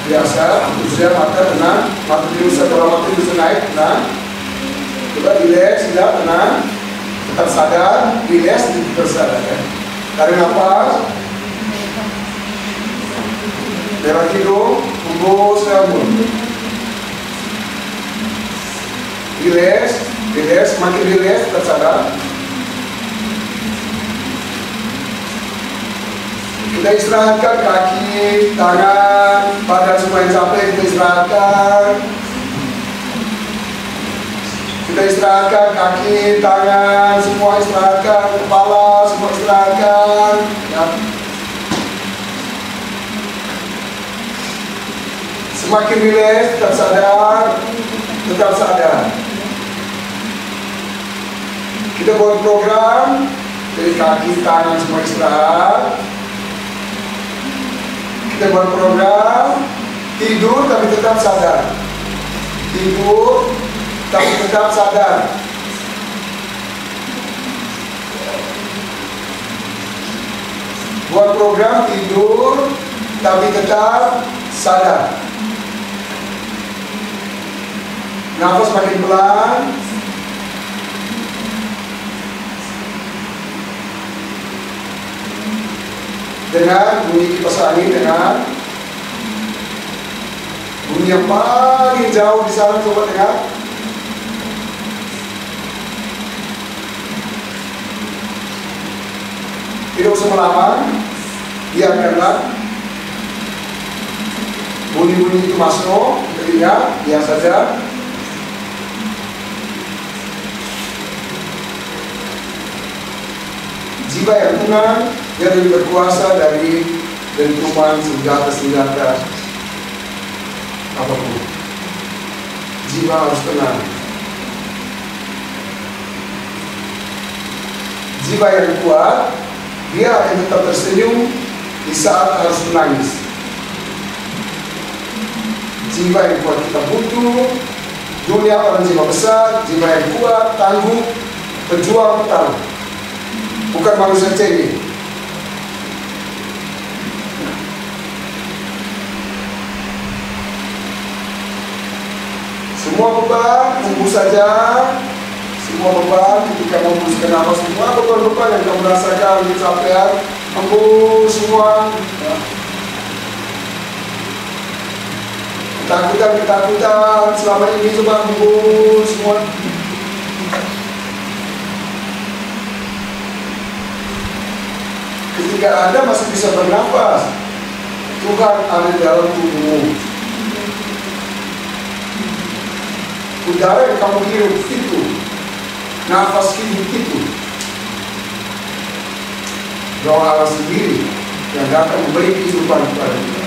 Biasa, usia mata tenang, mata diusap, kalau mata diusap naik, tenang. Coba relax, tidak tenang, tetap sadar, relax, tetap sadar ya. Tarik nafas, lewat hidung, hembus, lembut. Relax, makin relax, tetap sadar. Kita istirahatkan kaki, tangan, badan semua yang capek kita istirahatkan. Kita istirahatkan kaki, tangan, semua istirahatkan, kepala semua istirahatkan. Ya. Semakin rileks, tetap sadar. Kita buat program dari kaki, tangan semua istirahat. Kita buat program tidur tapi tetap sadar. Tidur tapi tetap sadar. Buat program tidur tapi tetap sadar. Nafas makin pelan. Dengar bunyi kipas angin, dengar bunyi yang paling jauh di sana, coba dengar. Tidak usah melawan, biarkanlah bunyi-bunyi itu masuk ke telinga, biar saja. Jiwa yang tenang, yang lebih berkuasa dari dentuman senjata-senjata apapun. Jiwa harus tenang. Jiwa yang kuat, dia akan tetap tersenyum di saat harus menangis. Jiwa yang kuat kita butuh. Dunia orang jiwa besar, jiwa yang kuat, tangguh, pejuang, petarung. Bukan manusia cengeng. Semua beban, hembus saja. Semua beban, ketika menghembuskan nafas, semua beban-beban yang kamu rasakan, kecapean, hembus semua. Ketakutan selama ini, coba hembus semua. ketika Anda masih bisa bernafas, Tuhan ada di dalam tubuhmu. Udara yang kamu hirup itu, nafas hidup itu, Roh Allah sendiri yang akan memberi kehidupan kepada kita.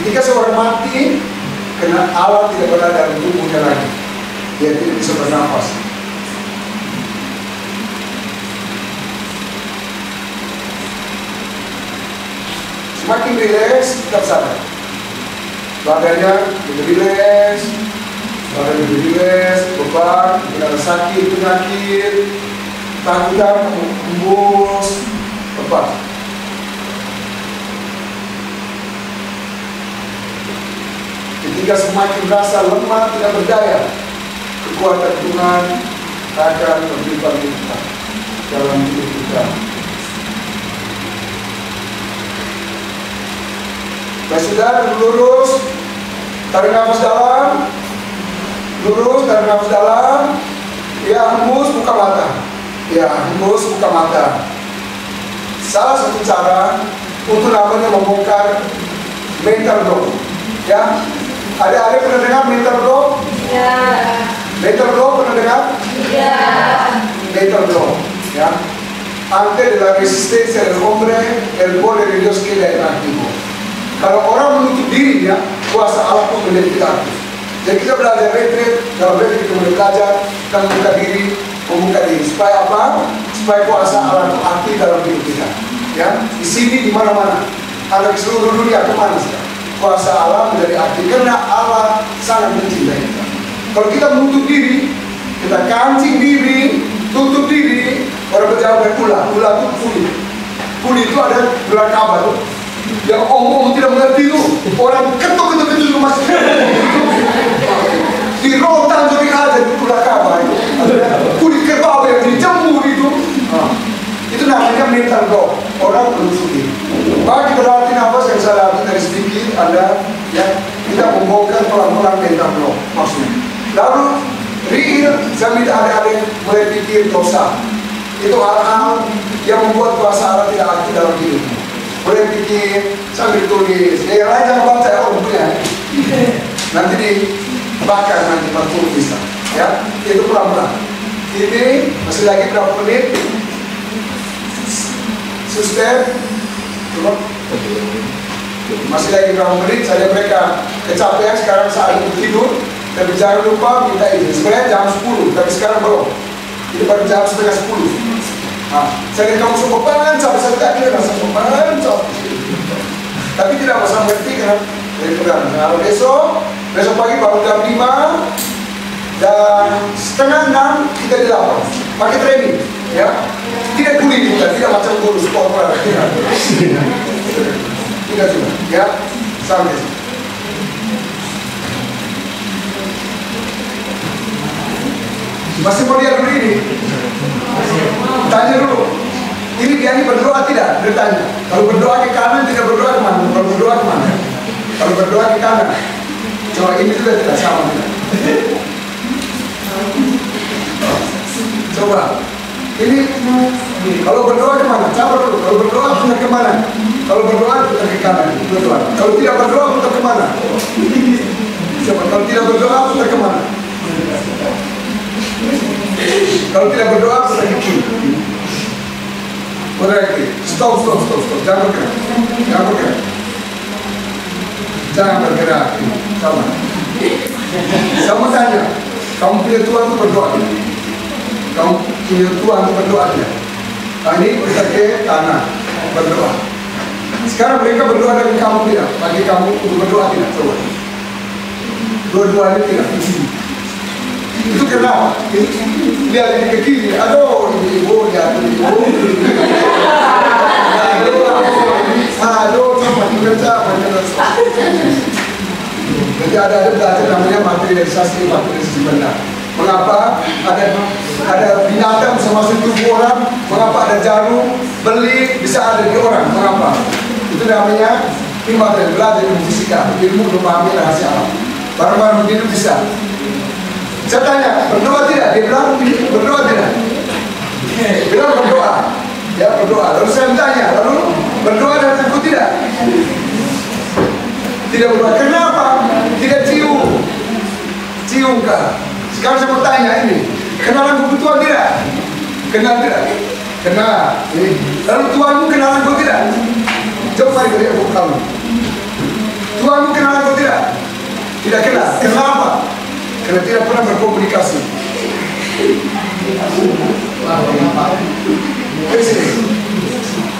Ketika seorang mati, karena Allah tidak berada dalam tubuhnya lagi, dia tidak bisa bernafas. Semakin rileks, tetap sadar. Badannya lebih rileks, badan lebih rileks, beban, tidak ada sakit, penyakit, takutan, hembus, lepas. Ketika semakin rasa lemah, tidak berdaya, kekuatan Tuhan akan berlimpah-limpah dalam hidup kita. Baik saudara, lurus, tarik nafas dalam, lurus, tarik nafas dalam, ya hembus, buka mata, ya hembus, buka mata. Salah satu cara untuk namanya membongkar mental block, ya. Ada pernah dengar mental block? Ya. Mental block pernah dengar? Ya. Mental block, ya. Antes de la resistencia del hombre, el poder de Dios queda inactivo. Kalau orang menutup dirinya, kuasa Allah pun menjadi tidak aktif. Jadi kita belajar retreat, dalam retreat kita mulai belajar, kita membuka diri. Supaya apa? Supaya kuasa Allah itu aktif dalam hidup kita. Ya, di sini di mana-mana, ada di seluruh dunia kemana sekarang? Kuasa Allah menjadi aktif karena Allah sangat mencintai kita. Kalau kita menutup diri, kita kancing diri, tutup diri, orang berjauh ular itu kulit. Kulit itu ada ular kaba tuh. Yang omong tidak mengerti itu, orang ketuk itu masih di rotan jadi aja di ular kaba itu. Kulit kerbau yang dijemur itu. Itu namanya mental block. Orang menutup diri. Bagi berarti nafas yang saya arti dari sedikit Anda ya, kita membongkar pelan-pelan mental block maksudnya. Lalu real sambil adik-adik mulai pikir dosa. Itu hal-hal yang membuat kuasa Allah tidak aktif dalam hidupmu. Mulai pikir sambil tulis. Yang lain jangan baca ya, orang punya. Nanti dibakar nanti 40 bisa. Ya, itu pelan-pelan. Ini masih lagi berapa menit? Suster, masih lagi berapa menit? Saya mereka kecapean sekarang saat itu tidur. Tapi jangan lupa minta izin. Sebenarnya jam 10, tapi sekarang belum. Ini baru jam setengah 10. Nah, saya kamu semua bancap, saya tak kira rasa bancap. Tapi tidak masalah berarti karena dari pegang. Nah, besok pagi baru jam 5 dan setengah 6 kita di lapang. Pakai training, ya. Tidak kulit juga, tidak macam guru sport tidak juga, ya. Sampai. Masih mau lihat dulu ini? Tanya dulu. Ini dia berdoa tidak? Bertanya. Kalau berdoa ke kanan tidak berdoa ke mana? Kalau berdoa ke mana? Kalau berdoa ke kanan. Coba ini juga tidak sama. Coba. Ini kalau berdoa ke mana? Coba dulu. Kalau berdoa putar ke mana? Kalau berdoa putar ke kanan. Berdoa. Kalau tidak berdoa putar ke mana? Coba. Kalau tidak berdoa putar ke mana? Kalau tidak berdoa putar ke kiri. Putar ke kiri. Stop. Jangan bergerak. Jangan bergerak. Sama. Kamu tanya. Kamu punya Tuhan itu berdoa tidak? Kamu punya Tuhan itu berdoa tidak? Nah, ini putar ke kanan. Berdoa. Sekarang mereka berdoa dengan kamu tidak? Bagi kamu untuk berdoa tidak? Coba. Dua-duanya tidak. Itu kenapa? Lihat ini ke kiri, aduh, ibu jatuh, aduh, sama. Jadi ada belajar namanya materialisasi benar. Mengapa ada binatang bisa masuk tubuh orang? Mengapa ada jarum beli bisa ada di orang? Mengapa? Itu namanya imaterial, belajar ilmu fisika, ilmu memahami rahasia alam. Barang-barang begitu bisa. Saya tanya, berdoa tidak? Dia bilang berdoa tidak. Bilang berdoa. Ya, berdoa. Lalu saya bertanya, lalu berdoa dan takut tidak? Tidak berdoa. Kenapa? Tidak cium. Cium kah? Sekarang saya mau tanya ini, kenalan buku Tuhan tidak? Kenal tidak? Kenal. Ini. Lalu Tuhanmu kenalan kau tidak? Coba mari kita lihat buku kamu. Tuhanmu kenalan kau tidak? Tidak kenal. Kenapa? Karena tidak pernah berkomunikasi. Dari sini.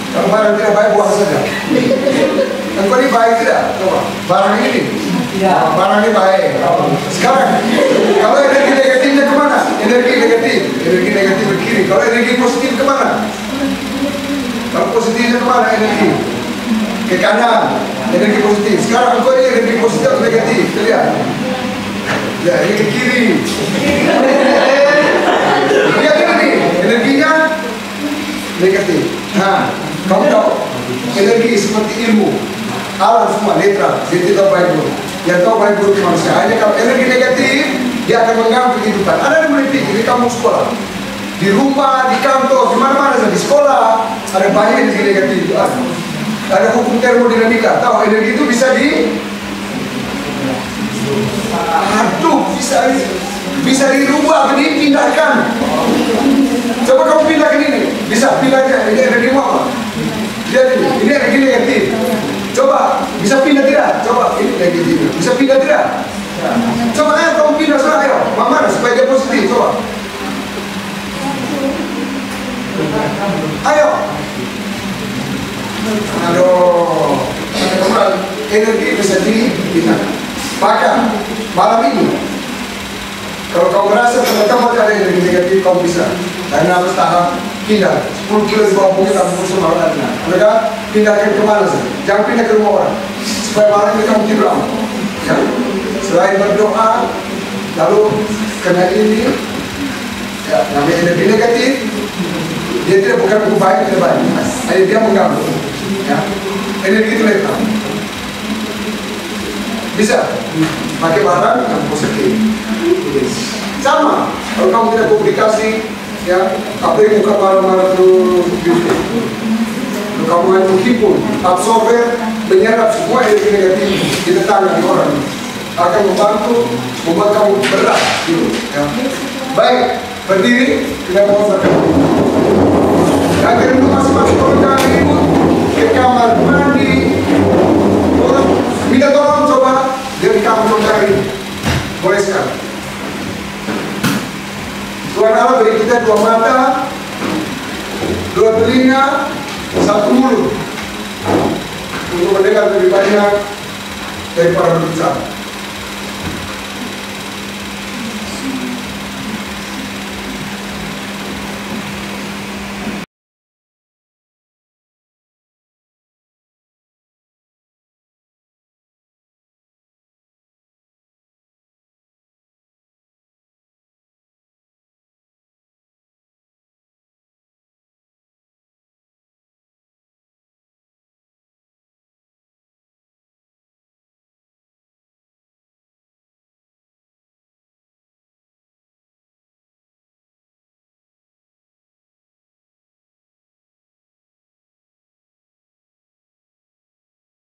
Kalau barang tidak baik, buang saja. Engkau ini baik tidak? Coba. Barang ini. Barang ini baik. Sekarang, kalau energi negatifnya kemana? Energi negatif ke kiri. Kalau energi positif kemana? Kalau positifnya kemana energi? Ke kanan. Energi positif. Sekarang engkau ini energi positif atau negatif? Kita lihat. Ya, ini ke kiri. Lihat ini nih, energinya negatif. Nah, kamu tahu energi seperti ilmu, alam semua netral, dia tidak baik buruk. Yang tahu baik buruk manusia. Hanya kalau energi negatif, dia akan mengganggu kehidupan. Ada yang meneliti di kamu sekolah, di rumah, di kantor, di mana-mana, di sekolah, ada banyak energi negatif. Ada hukum termodinamika. Tahu energi itu bisa bisa dirubah, dipindahkan. Coba kamu pindahkan ini, bisa pindahkan. Ini energi apa? Lihat ini energi negatif. Coba, bisa pindah tidak? Coba, ini negatif. Bisa pindah tidak? Coba ayo kamu pindah sana, ayo. Mana supaya dia positif, coba. Ayo. Aduh, energi bisa dipindahkan. Bahkan malam ini, kalau kamu merasa teman-teman ada energi negatif, kamu bisa. Karena harus tahan, pindah 10 kilo di bawah bukit, kamu berusaha malam. Mereka pindahkan kemana saja. Jangan pindah ke rumah orang, supaya malam ini kamu tidur aman. Ya? Selain berdoa, lalu kena ini, ya, namanya energi negatif, dia tidak bukan buku baik, tidak baik. Hanya dia mengganggu. Ya? Energi itu netral. Bisa pakai barang yang positif. Sama, kalau kamu tidak komunikasi, ya, apa yang buka barang-barang itu gitu. Kalau kamu hanya menghimpun, absorber, menyerap semua energi negatif di tetangga di orang, akan membuat kamu berat, gitu. Ya. Baik, berdiri, kita mau berdoa. Agar itu masing-masing orang jangan ribut ke kamar mandi. Minta tolong coba dari kamu cari. Boleh sekali. Tuhan Allah beri kita 2 mata, 2 telinga, 1 mulut untuk mendengar lebih banyak daripada berbicara.